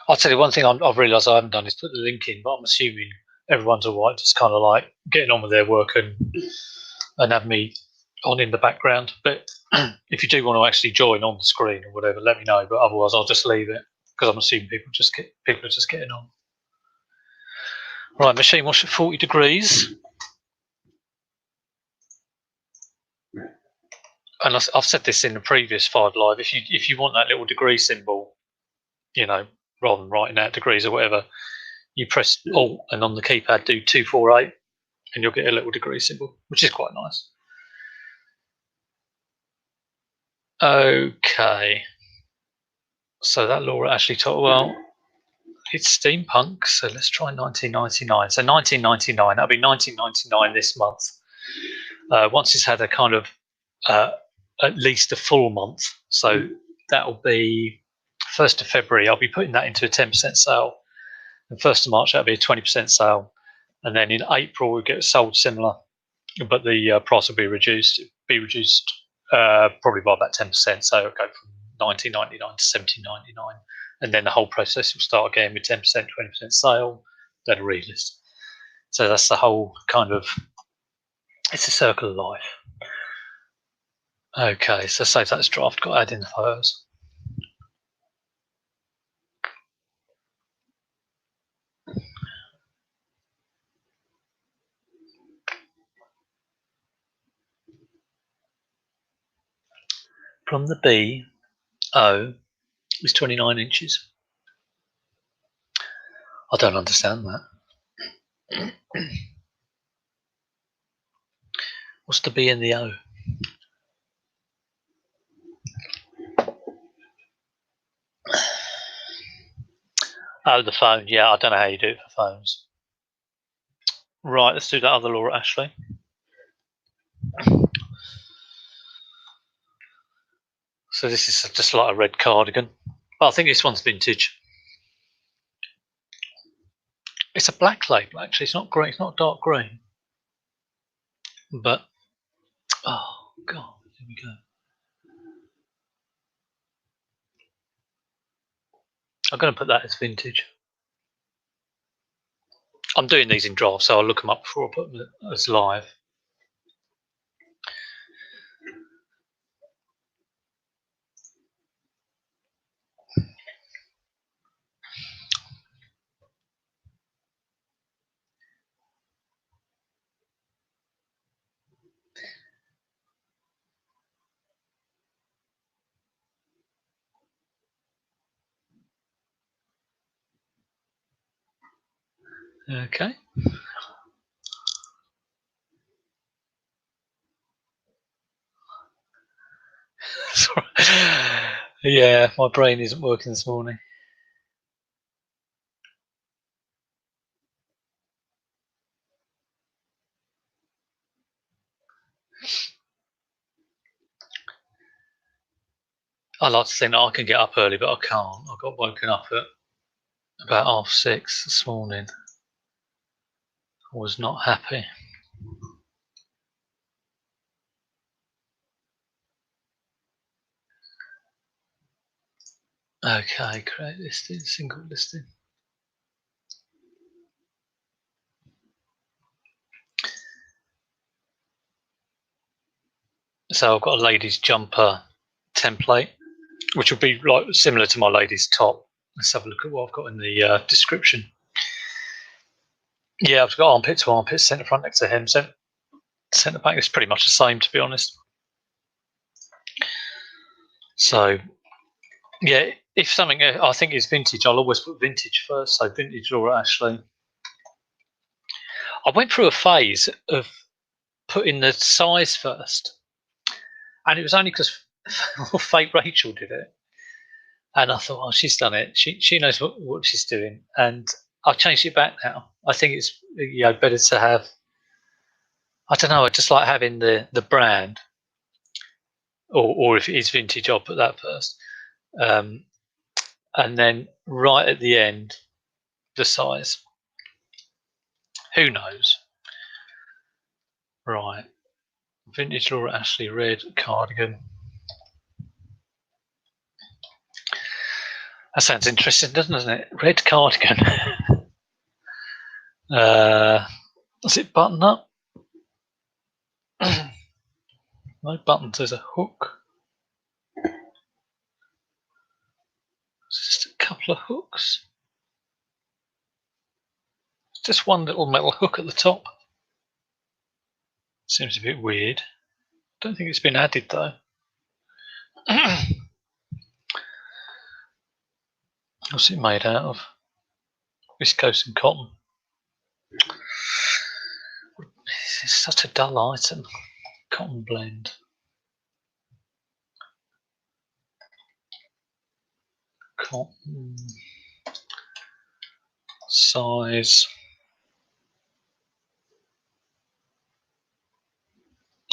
I'll tell you one thing I've realised I haven't done is put the link in, but I'm assuming everyone's all right, just kind of like getting on with their work and have me on in the background. But if you do want to actually join on the screen or whatever, let me know. But otherwise, I'll just leave it because I'm assuming people are just getting on. Right, machine wash at 40 degrees. And I've said this in the previous 5 Live. If you want that little degree symbol, you know, rather than writing out degrees or whatever, you press Alt and on the keypad do 248, and you'll get a little degree symbol, which is quite nice. Okay. So that Laura Ashley taught, well, it's steampunk, so let's try 1999. So 1999, that'll be 1999 this month. Once it's had a kind of at least a full month, so that'll be 1st of February. I'll be putting that into a 10% sale, and 1st of March that'll be a 20% sale, and then in April we'll get sold similar, but the price will be reduced. Probably by about 10%. So it'll go from 19.99 to 17.99, and then the whole process will start again with 10%, 20% sale, then a relist. So that's the whole kind of, it's a circle of life. Okay, so save that as draft, got to add in the photos. From the B, O is 29 inches. I don't understand that. What's the B and the O? Oh, the phone. Yeah, I don't know how you do it for phones. Right, let's do that other Laura Ashley. So this is just like a red cardigan. But I think this one's vintage. It's a black label, actually. It's not green. It's not dark green. But, oh, God, here we go. I'm going to put that as vintage. I'm doing these in draft, so I'll look them up before I put them as live. Okay. Sorry. Yeah, my brain isn't working this morning. I like to think that I can get up early, but I can't. I got woken up at about 6:30 this morning. I was not happy. Okay, create listing, single listing. So I've got a ladies jumper template, which will be like similar to my ladies top. Let's have a look at what I've got in the description. Yeah, I've got armpit to armpit, centre front next to hem, centre back. It's pretty much the same, to be honest. So, yeah, if something I think is vintage, I'll always put vintage first. So vintage Laura Ashley. I went through a phase of putting the size first, and it was only because fake Rachel did it, and I thought, oh, she's done it. She knows what she's doing, and I've changed it back now. I think it's better to have. I don't know. I just like having the brand, or if it is vintage, I'll put that first, and then right at the end, the size. Who knows? Right, vintage Laura Ashley red cardigan. That sounds interesting, doesn't it? Red cardigan. Does it button up? No buttons. There's a hook. Just a couple of hooks. Just one little metal hook at the top. Seems a bit weird. Don't think it's been added though. What's it made out of? Viscose and cotton. It's such a dull item. Cotton blend. Cotton. Size.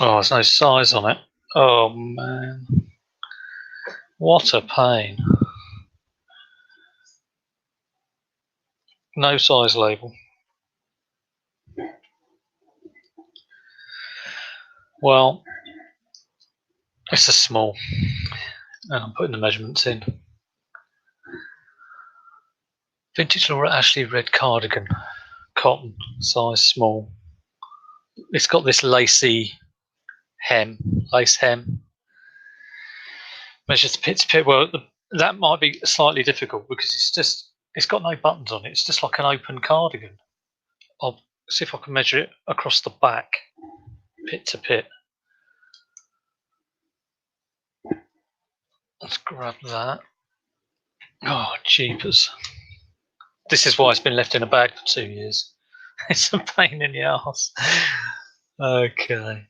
Oh, there's no size on it. Oh man. What a pain. No size label. Well, it's a small. And I'm putting the measurements in. Vintage Laura Ashley red cardigan. Cotton, size small. It's got this lacy hem, lace hem. Measures pit to pit. Well, that might be slightly difficult because it's got no buttons on it. It's just like an open cardigan. I'll see if I can measure it across the back, pit to pit. Let's grab that. Oh, jeepers. This is why it's been left in a bag for 2 years. It's a pain in the ass. Okay.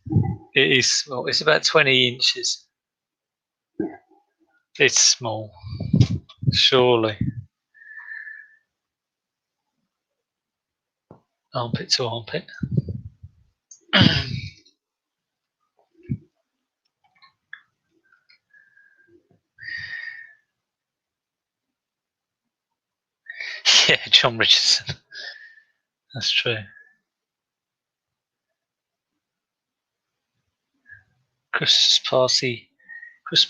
It is small. It's about 20 inches. It's small. Surely. Armpit to armpit. Yeah, John Richardson. That's true. Christmas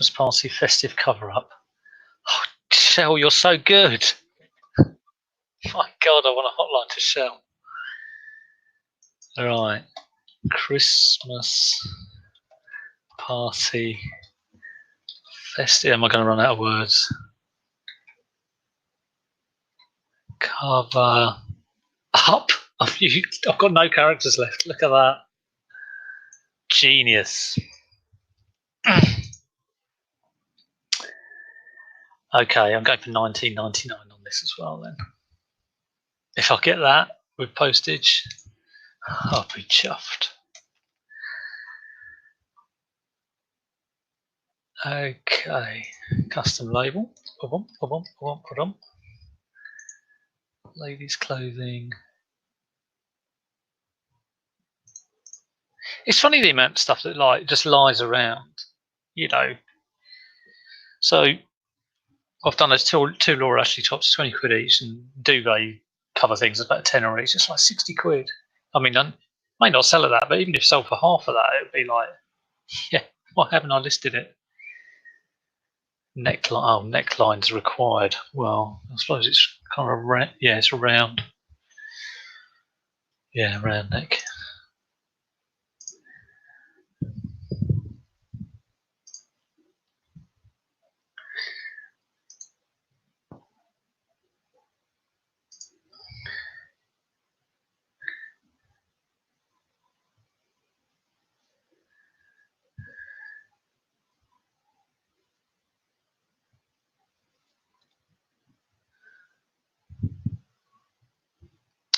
party festive cover up. Oh, Shell, you're so good. My God, I want a hotline to Shell. All right. Christmas party festive. Am I going to run out of words? Cover up. I've got no characters left. Look at that. Genius. Okay, I'm going for $19.99 on this as well then. If I get that with postage, I'll be chuffed. Okay, custom label. Ladies' clothing. It's funny the amount of stuff that like just lies around, you know. So I've done those two Laura Ashley tops, 20 quid each, and duvet cover things about 10 or each. It's like 60 quid. I mean, I may not sell at that, but even if sold for half of that, it would be like, yeah, why haven't I listed it? neckline. Oh, necklines required. Well, I suppose it's kind of round. Yeah, it's round. Yeah, round neck.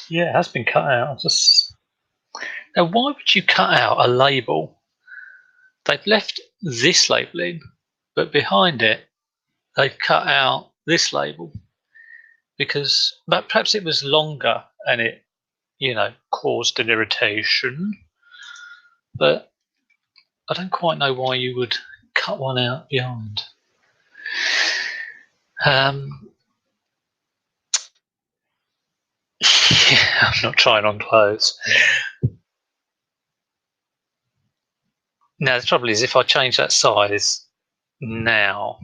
Yeah, it has been cut out. Just now, why would you cut out a label? They've left this label in, but behind it, they've cut out this label because perhaps it was longer and it, caused an irritation. But I don't quite know why you would cut one out behind. Yeah, I'm not trying on clothes. Now, the trouble is, if I change that size now,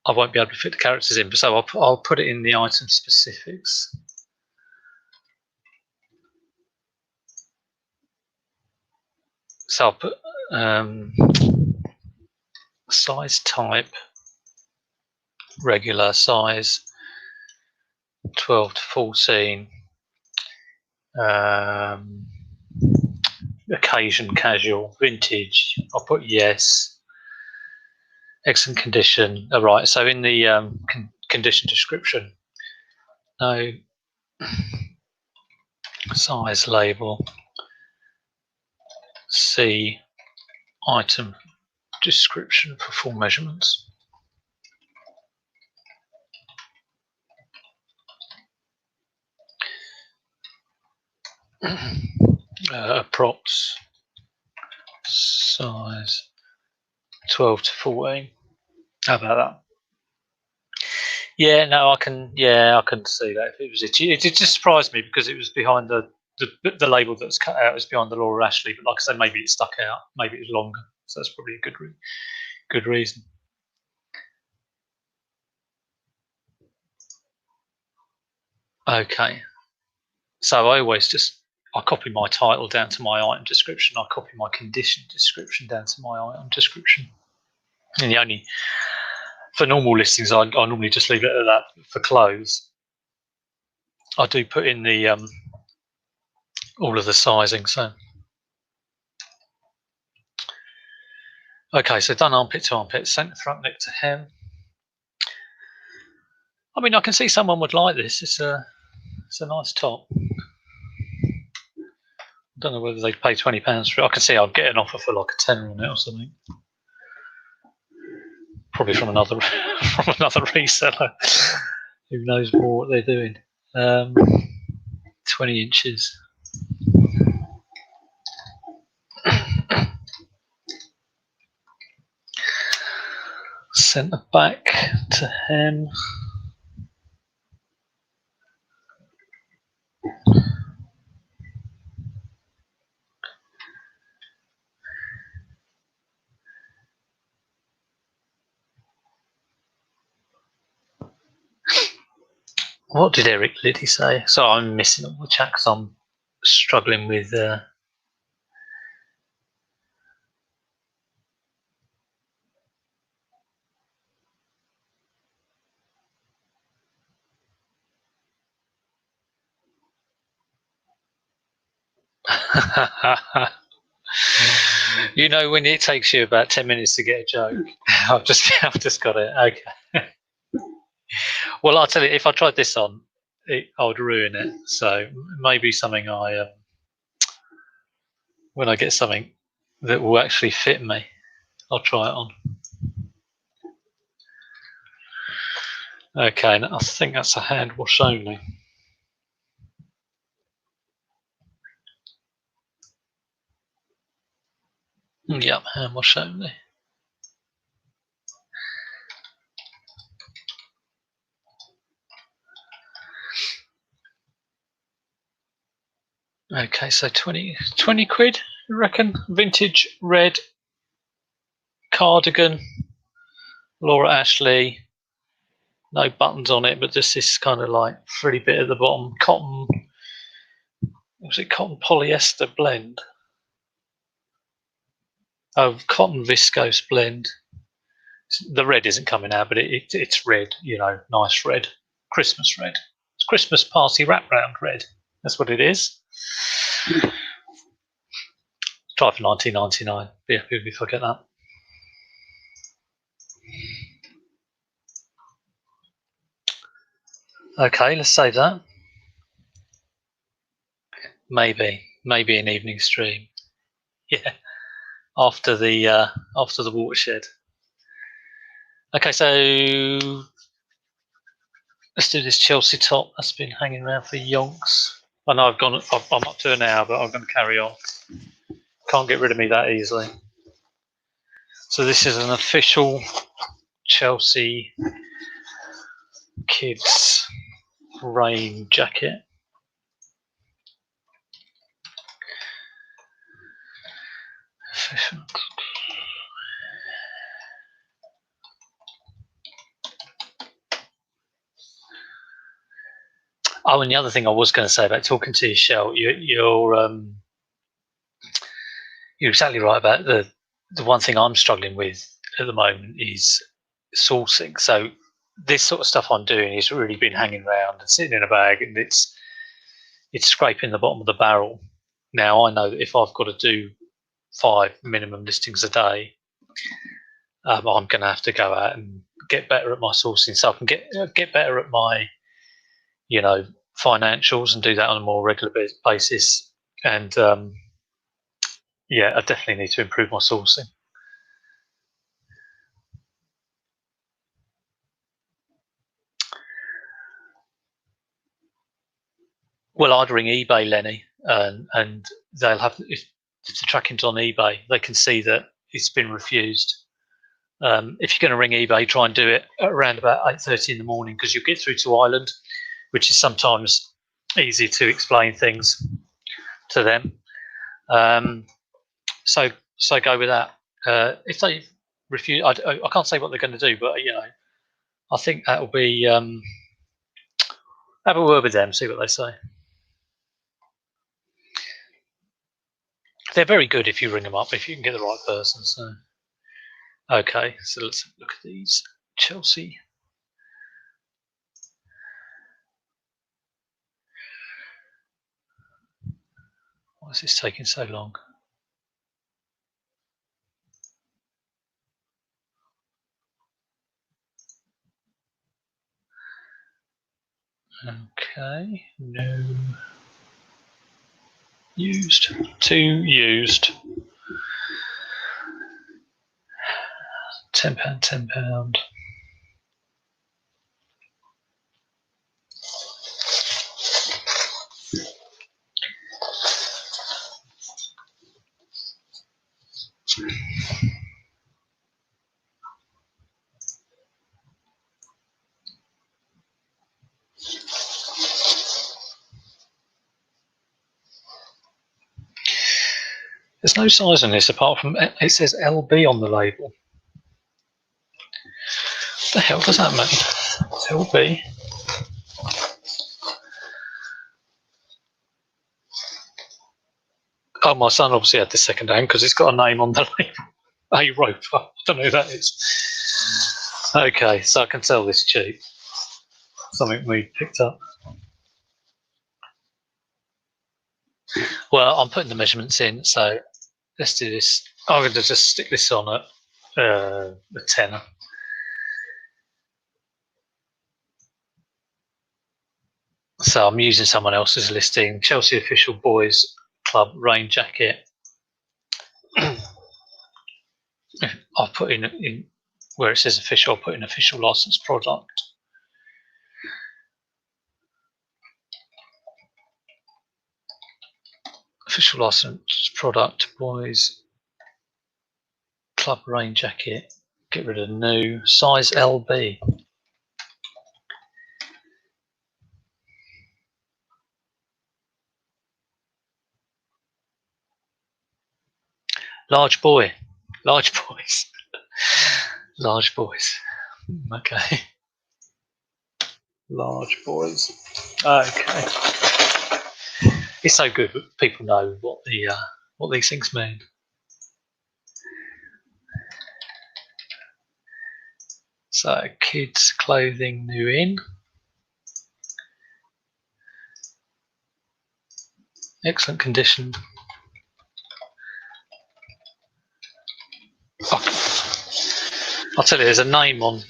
I won't be able to fit the characters in. So I'll put it in the item specifics. So I'll put size type, regular size, 12 to 14. Occasion, casual, vintage. I'll put yes. Excellent condition. All right. So in the condition description, no size label. See item description for full measurements. Approx size 12 to 14. How about that? Yeah, no, I can see that. If it was it just surprised me because it was behind the label that's cut out is behind the Laura Ashley, but like I said, maybe it stuck out, maybe it was longer, so that's probably a good reason. Okay, so I copy my title down to my item description. I copy my condition description down to my item description. And for normal listings, I normally just leave it at that. For clothes, I do put in the all of the sizing. So, okay, so done armpit to armpit, centre front neck to hem. I mean, I can see someone would like this. It's a nice top. I don't know whether they'd pay £20 for it. I can see I'd get an offer for like a tenner on it or something. Probably from another reseller. Who knows more what they're doing? 20 inches. Centre back to hem. What did Eric Liddy say? So I'm missing all the chat because I'm struggling with. When it takes you about 10 minutes to get a joke. I've just got it. Okay. Well, I'll tell you, if I tried this on, I would ruin it. So maybe something when I get something that will actually fit me, I'll try it on. Okay, I think that's a hand wash only. Yep, hand wash only. Okay, so 20 quid, I reckon. Vintage red cardigan. Laura Ashley. No buttons on it, but just this kind of like frilly bit at the bottom. Cotton. Was it cotton polyester blend? Oh, cotton viscose blend. The red isn't coming out, but it's red. You know, nice red, Christmas red. It's Christmas party wraparound red. That's what it is. Try for 19.99. Be happy if I get that. Okay, let's save that. Maybe an evening stream. Yeah, after the watershed. Okay, so let's do this Chelsea top. That's been hanging around for yonks. I know I'm up to an hour, but I'm going to carry on. Can't get rid of me that easily. So this is an official Chelsea kids rain jacket. Oh, and the other thing I was going to say about talking to you, Shell, you're exactly right about the one thing I'm struggling with at the moment is sourcing. So this sort of stuff I'm doing has really been hanging around and sitting in a bag, and it's scraping the bottom of the barrel. Now I know that if I've got to do 5 minimum listings a day, I'm going to have to go out and get better at my sourcing, so I can get better at my, you know, financials and do that on a more regular basis. And yeah, I definitely need to improve my sourcing. Well, I'd ring eBay, Lenny, and they'll have, if the tracking's on eBay, they can see that it's been refused. If you're going to ring eBay, try and do it around about 8:30 in the morning, because you get through to Ireland, which is sometimes easy to explain things to them. So go with that. If they refuse, I can't say what they're going to do, but you know, I think that will be have a word with them, see what they say. They're very good if you ring them up, if you can get the right person. So, okay, so let's look at these Chelsea. Why is this taking so long? Okay, no. Used. 2 used. £10, £10. There's no size on this apart from it says LB on the label. What the hell does that mean? LB. Oh, my son obviously had this second hand because it's got a name on the label. A-Rope. I don't know who that is. Okay, so I can sell this cheap. Something we picked up. Well, I'm putting the measurements in, so let's do this. I'm going to just stick this on at a tenner. So I'm using someone else's listing. Chelsea Official Boys Club rain jacket. I'll put in where it says official, I'll put in official licensed product. Official licensed product, boys club rain jacket. Get rid of new. Size LB. Large boy. Large boys. Large boys. Okay. Large boys. Okay. It's so good that people know what these things mean. So kids clothing new in. Excellent condition. I'll tell you, there's a name on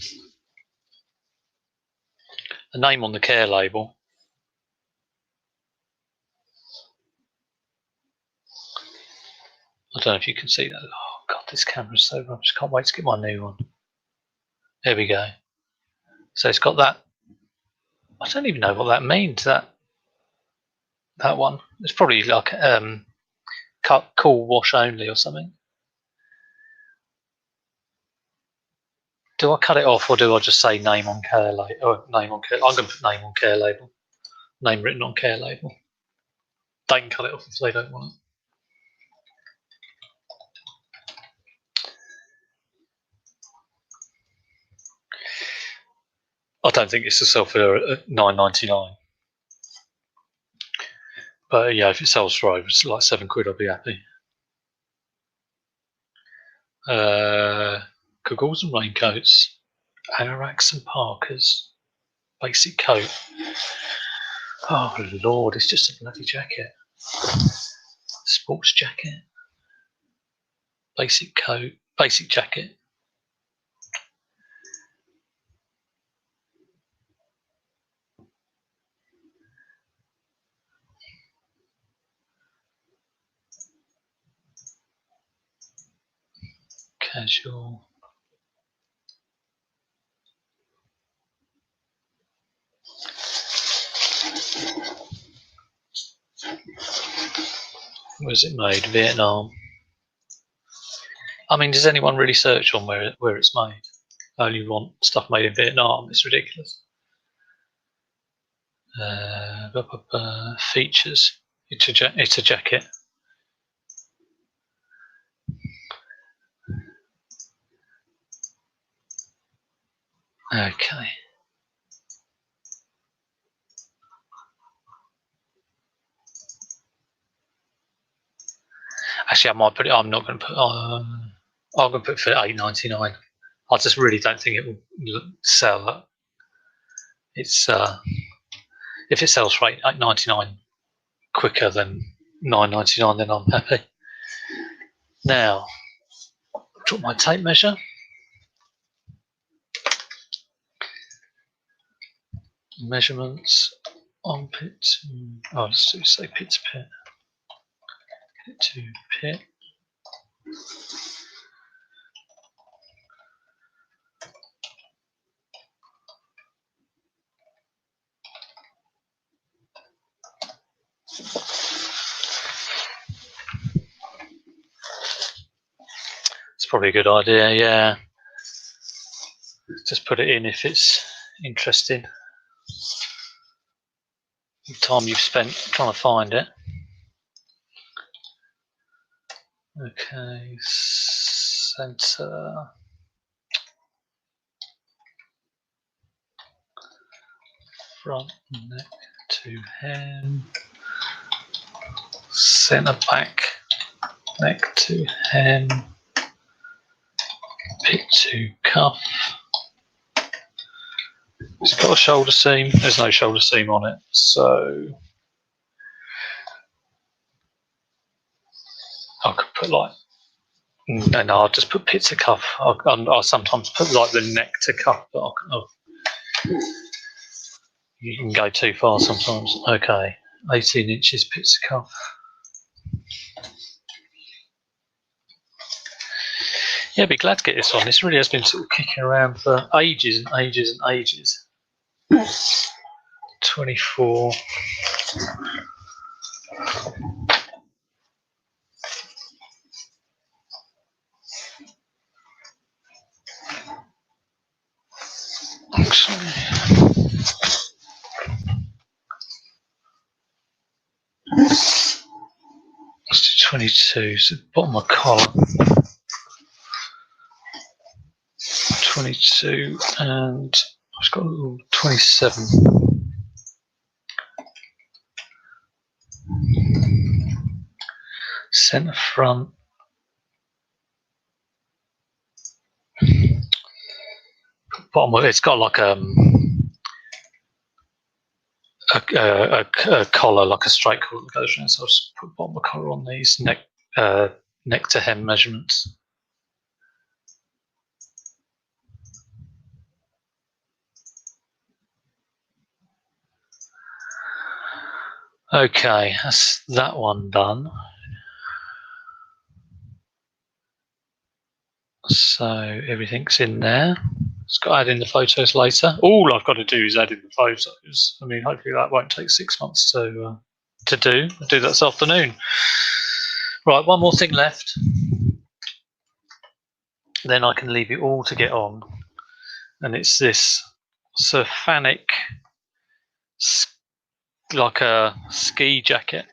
the care label. I don't know if you can see that. Oh God, this camera's so rubbish. Can't wait to get my new one. There we go. So it's got that. I don't even know what that means. That one. It's probably like cool wash only or something. Do I cut it off or do I just say name on care label? Or name on care. I'm going to put name on care label. Name written on care label. They can cut it off if they don't want it. I don't think it's a sell for £9.99. But yeah, if it sells for over like £7, I'll be happy. Goggles and raincoats, anoraks and parkas, basic coat. Oh Lord, it's just a bloody jacket. Sports jacket, basic coat, basic jacket. Casual. Where's it made? Vietnam. I mean, does anyone really search on where it's made? I only want stuff made in Vietnam. It's ridiculous. Features. It's a jacket. Okay. Actually, I might put it. I'm not going to put. I'm going to put it for £8.99. I just really don't think it will sell that. It's if it sells for £8.99 quicker than £9.99, then I'm happy. Now, drop my tape measure. Measurements. Armpit. Oh, let's do say pit to pit. Pit to pit. It's probably a good idea, yeah. Just put it in if it's interesting. The time you've spent trying to find it. Okay, center. Front neck to hem. Center back neck to hem. Pit to cuff. It's got a shoulder seam. There's no shoulder seam on it, so I could put like. No, I'll just put pit to cuff. I'll sometimes put like the neck to cuff, but you can go too far sometimes. Okay, 18 inches pit to cuff. Yeah, I'd be glad to get this on. This really has been sort of kicking around for ages and ages and ages. 24. Let's do 22, so bottom of collar. 22, and I've got a little 27. Center front. Bottom of it's got like a collar, like a straight collar that goes around. So I'll just put bottom of collar on these neck to hem measurements. Okay, that's that one done. So everything's in there. It's got to add in the photos later. All I've got to do is add in the photos. I mean, hopefully that won't take 6 months to do. I'll do that this afternoon. Right, one more thing left. Then I can leave you all to get on. And it's this Surfanic, like a ski jacket,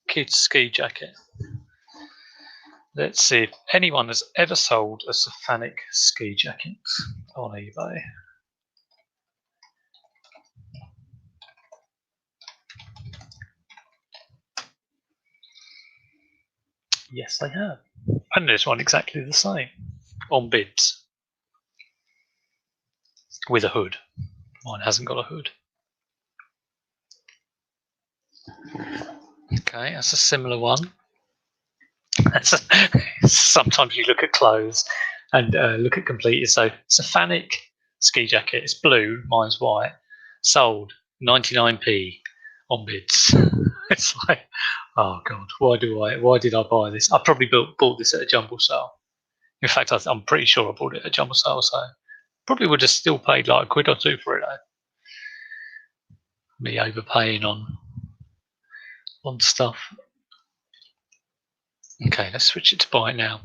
kid's ski jacket. Let's see if anyone has ever sold a Surfanic ski jacket on eBay. Yes, they have. And there's one exactly the same on bids with a hood. Mine hasn't got a hood. Okay, that's a similar one. Sometimes you look at clothes and look at completed. So Surfanic ski jacket. It's blue. Mine's white. Sold 99p on bids. It's like, oh god, why did I buy this? I probably bought this at a jumble sale. In fact, I'm pretty sure I bought it at a jumble sale. So probably would have still paid like £1 or £2 for it though. Me overpaying on stuff. Okay, let's switch it to buy now.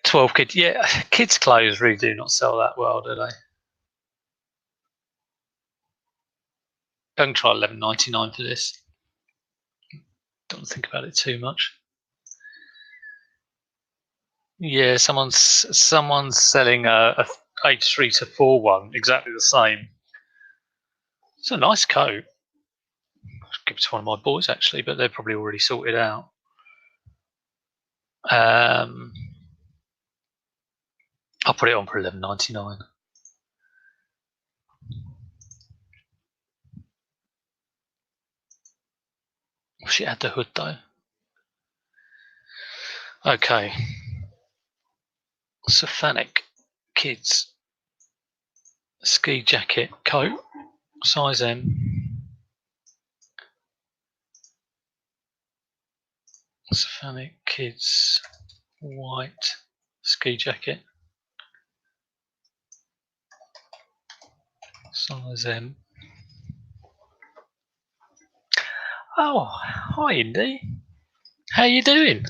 12 kids. Yeah, kids' clothes really do not sell that well, do they? Don't try $11.99 for this. Don't think about it too much. Yeah, someone's selling a age 3 to 4 one, exactly the same. It's a nice coat. I'll give it to one of my boys actually, but they're probably already sorted out. I'll put it on for $11.99. She had the hood though. Okay. Surfanic kids ski jacket coat, size M. Surfanic kids white ski jacket, size M. Oh, hi Indy. How you doing?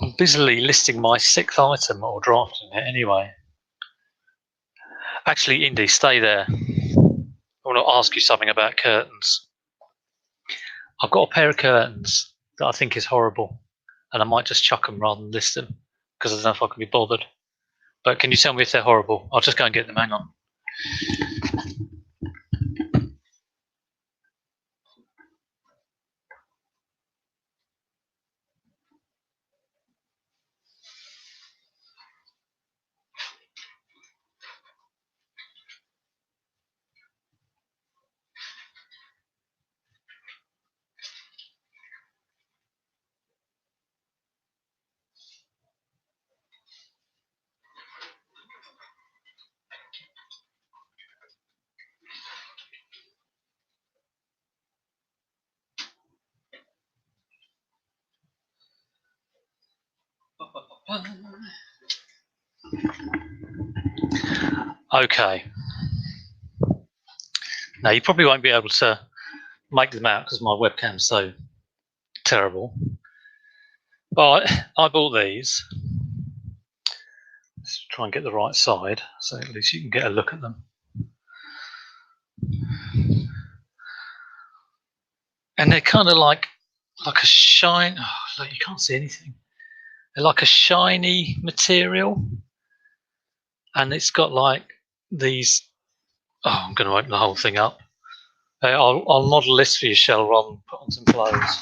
I'm busily listing my 6th item or drafting it anyway. Actually, Indy, stay there. I want to ask you something about curtains. I've got a pair of curtains that I think is horrible, and I might just chuck them rather than list them because I don't know if I can be bothered. But can you tell me if they're horrible? I'll just go and get them. Hang on. Okay. Now you probably won't be able to make them out because my webcam's so terrible. But I bought these. Let's try and get the right side so at least you can get a look at them. And they're kind of like a shine. Oh, look, you can't see anything. They're like a shiny material, and it's got like these. Oh, I'm going to open the whole thing up. I'll model this for you, Shell, rather than put on some clothes.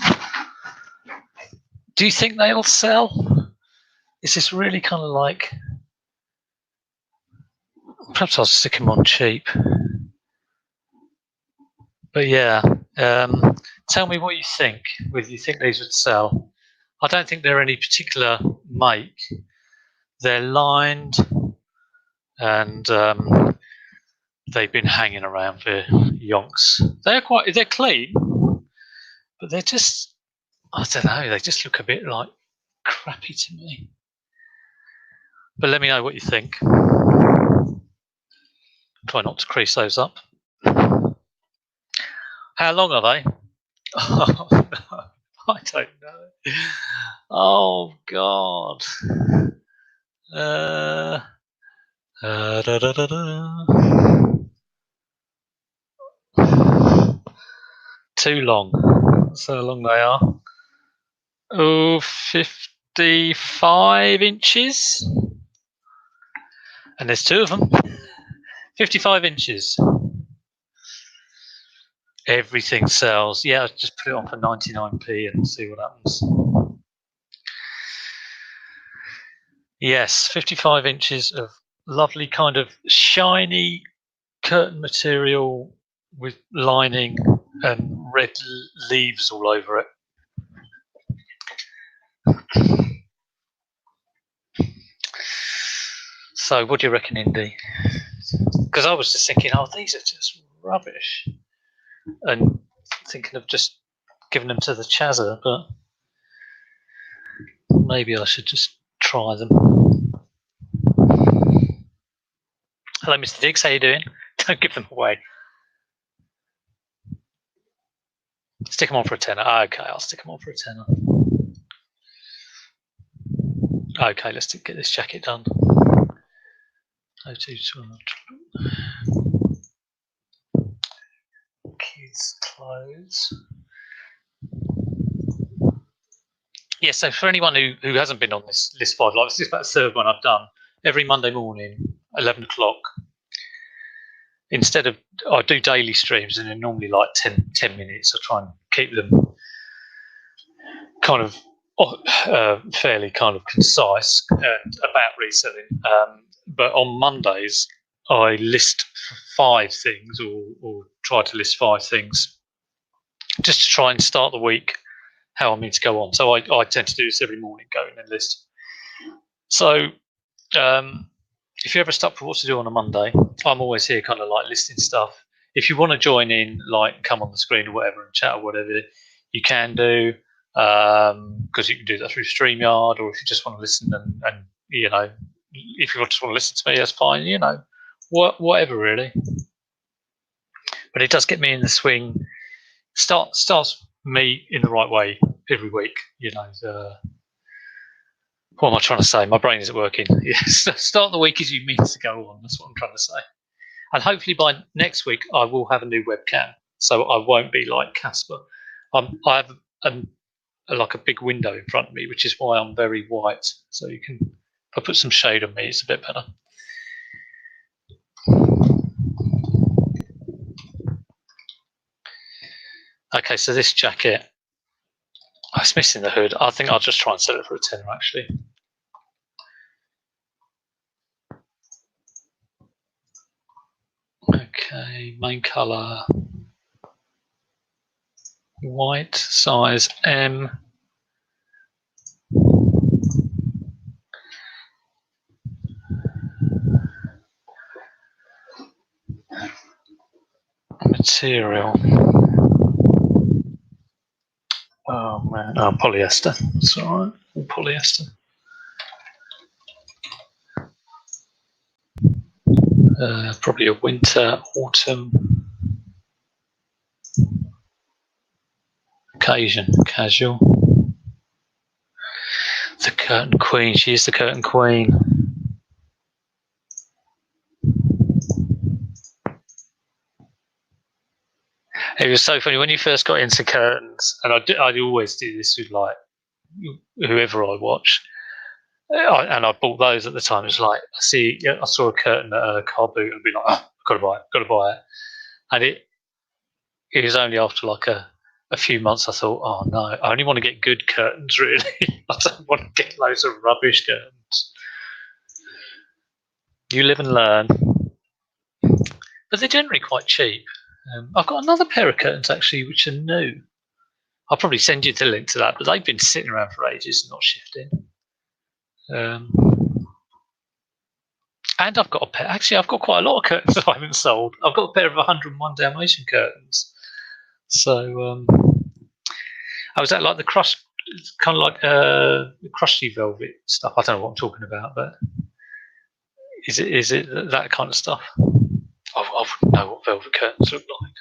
Do you think they'll sell? Is this really kind of like? Perhaps I'll stick them on cheap. But yeah, tell me what you think. Whether you think these would sell? I don't think they're any particular make. They're lined, and they've been hanging around for yonks. They're clean, but they're just, I don't know, they just look a bit like crappy to me. But let me know what you think. Try not to crease those up. How long are they? Oh, no, I don't know. Oh God. Da, da, da, da. Too long. That's how long they are. Oh, 55 inches. And there's two of them. 55 inches. Everything sells. Yeah, I'll just put it on for 99p and see what happens. Yes, 55 inches of lovely kind of shiny curtain material with lining and red leaves all over it. So what do you reckon, Indy? Because I was just thinking, oh, these are just rubbish. And thinking of just giving them to the Chazza, but maybe I should just try them. Hello, Mr. Diggs, how you doing? Don't give them away. Stick them on for a tenner. Okay, I'll stick them on for a tenner. Okay, let's get this jacket done. Kids' clothes. Yeah, so for anyone who hasn't been on this list 5 live, this is about the third one I've done. Every Monday morning, 11 o'clock. Instead of, I do daily streams and they're normally like 10 minutes. I try and keep them kind of fairly kind of concise and about reselling. But on Mondays, I list 5 things or try to list 5 things just to try and start the week how I mean to go on. So I tend to do this every morning, go in and list. So if you're ever stuck for what to do on a Monday, I'm always here kind of like listing stuff. If you want to join in, like come on the screen or whatever and chat or whatever, you can do, because you can do that through StreamYard, or if you just want to listen and you know, if you just want to listen to me, that's fine, you know, whatever really. But it does get me in the swing, starts me in the right way every week, you know. What am I trying to say? My brain isn't working. Yes, start the week as you mean to go on. That's what I'm trying to say. And hopefully by next week, I will have a new webcam, so I won't be like Casper. I have like a big window in front of me, which is why I'm very white. So you can, if I put some shade on me, it's a bit better. Okay, so this jacket, it's missing the hood. I think I'll just try and sell it for a tenner, actually. Okay, main colour, white, size M. Material. Oh man, oh, polyester. That's all right. Polyester. Probably a winter, autumn occasion, casual. The Curtain Queen. She is the Curtain Queen. It was so funny when you first got into curtains, and I always do this with like whoever I watch. And I bought those at the time. It's like I saw a curtain at a car boot and be like, oh, got to buy it. And it was only after like a few months I thought, oh no, I only want to get good curtains, really. I don't want to get loads of rubbish curtains. You live and learn. But they're generally quite cheap. I've got another pair of curtains actually, which are new. I'll probably send you the link to that, but they've been sitting around for ages and not shifting. And I've got a pair. Actually, I've got quite a lot of curtains that I haven't sold. I've got a pair of 101 Dalmatian curtains. So, was that like the crust, kind of like the crusty velvet stuff? I don't know what I'm talking about, but is it that kind of stuff? I wouldn't know what velvet curtains look like.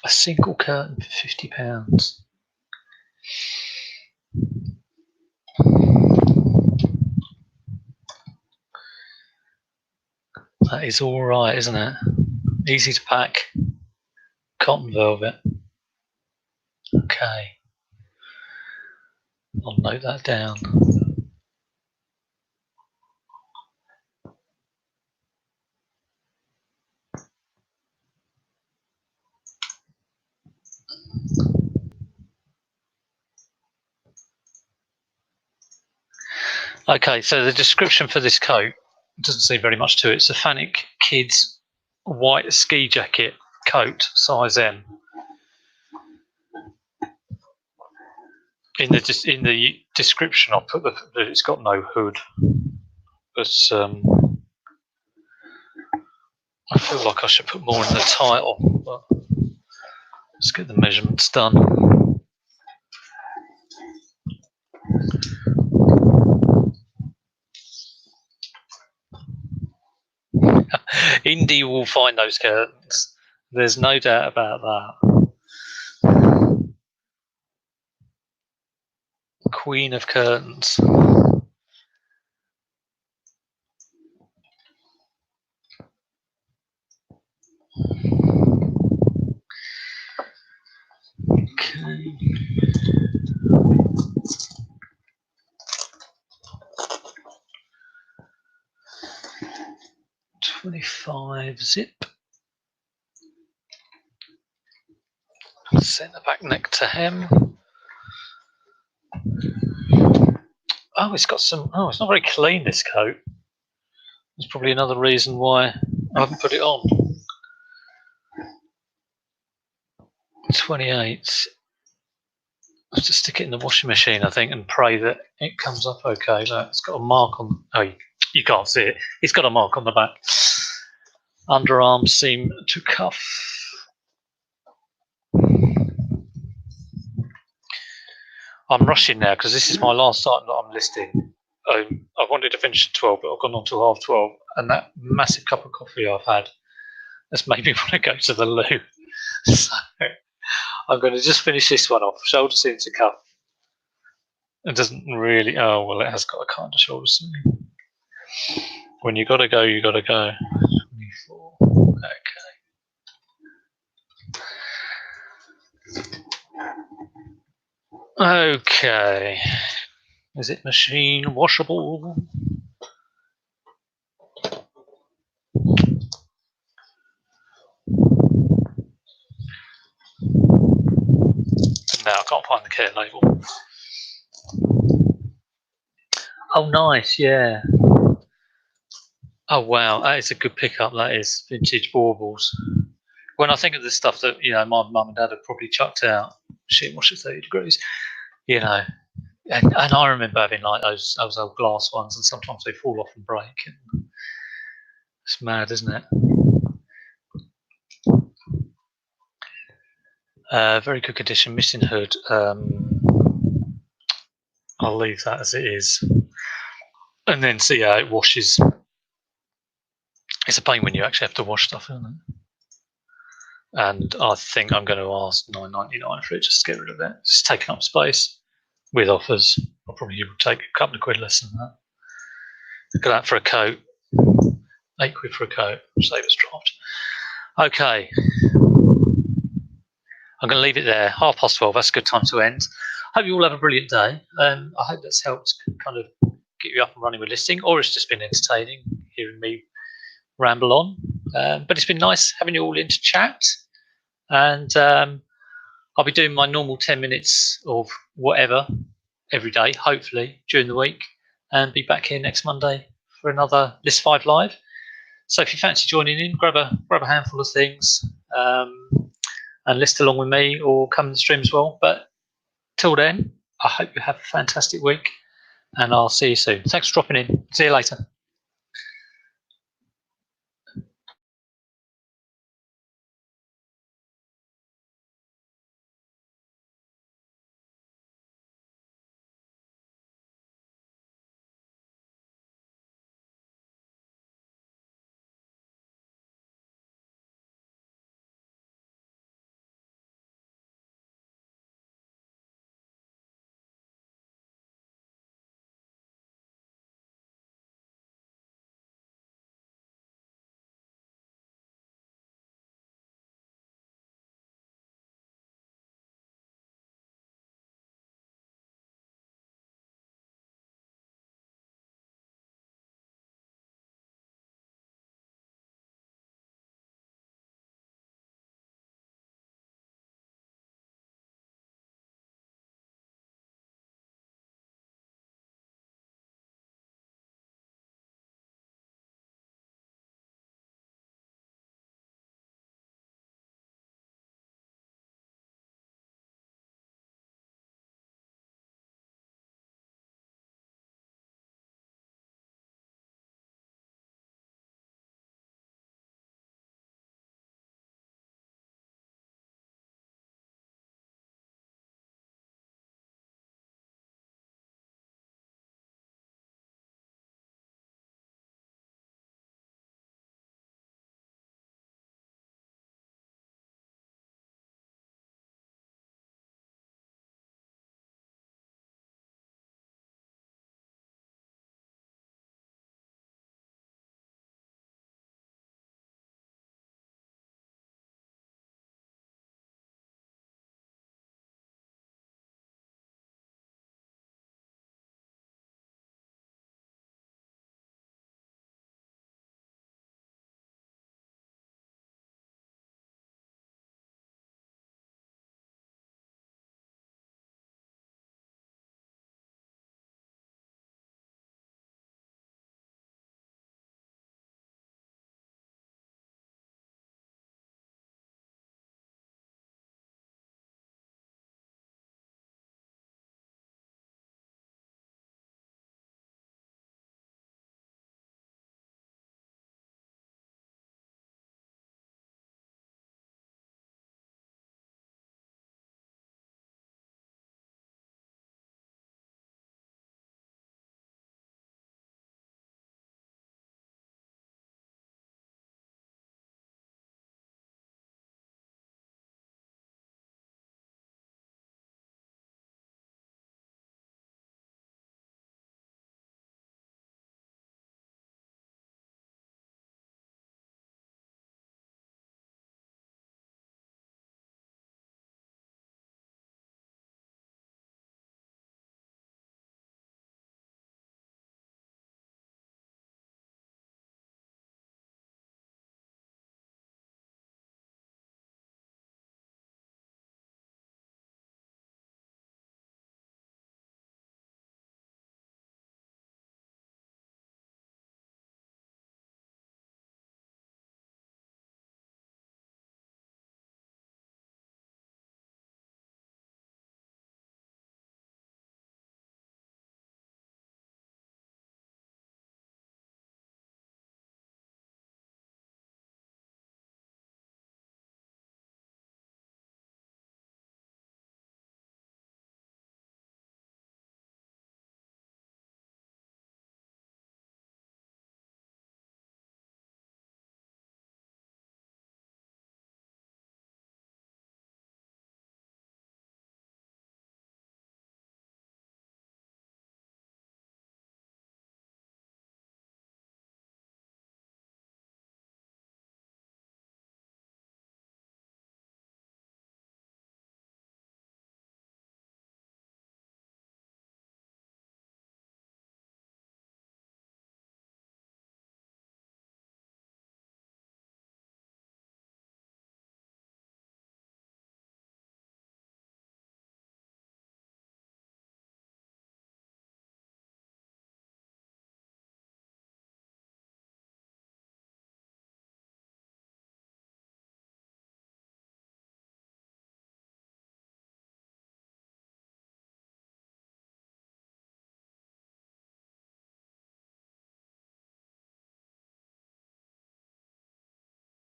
A single curtain for £50. That is all right, isn't it? Easy to pack. Cotton velvet. Okay. I'll note that down. Okay, so the description for this coat doesn't say very much to it. It's a Fanuc Kids white ski jacket coat, size M. In the description, I'll put that it's got no hood, but I feel like I should put more in the title. But let's get the measurements done. Indy will find those curtains. There's no doubt about that. Queen of curtains. Okay. 25 zip. Set the back neck to hem. Oh, it's got some. Oh, it's not very clean, this coat. There's probably another reason why I haven't put it on. 28. I have to stick it in the washing machine, I think, and pray that it comes up okay. Look, it's got a mark on. Oh, you can't see it. It's got a mark on the back. Underarm seam to cuff. I'm rushing now because this is my last item that I'm listing. I wanted to finish at 12, but I've gone on to half 12, and that massive cup of coffee I've had has made me want to go to the loo. So I'm going to just finish this one off. Shoulder seam to cuff. It doesn't really. Oh well, it has got a kind of shoulder seam. When you got to go, you got to go. 24. Okay. Okay. Is it machine washable? No, I can't find the care label. Oh, nice, yeah. Oh, wow, that is a good pickup. That is vintage baubles. When I think of the stuff that my mum and dad have probably chucked out, shit, wash at 30 degrees, and I remember having like those old glass ones, and sometimes they fall off and break. And it's mad, isn't it? Very good condition, missing hood. I'll leave that as it is, and then see how it washes. It's a pain when you actually have to wash stuff, isn't it? and I think I'm going to ask $9.99 for it just to get rid of it. It's taking up space with offers. I'll probably take a couple of quid less than that. Look at that for a coat. £8 for a coat. Savers draft. Okay. I'm going to leave it there. 12:30. That's a good time to end. Hope you all have a brilliant day. I hope that's helped kind of get you up and running with listing, or it's just been entertaining hearing me ramble on. But it's been nice having you all in to chat. And I'll be doing my normal 10 minutes of whatever every day, hopefully, during the week, and be back here next Monday for another List 5 Live. So if you fancy joining in, grab a handful of things and list along with me, or come in the stream as well. But till then, I hope you have a fantastic week, and I'll see you soon. Thanks for dropping in. See you later.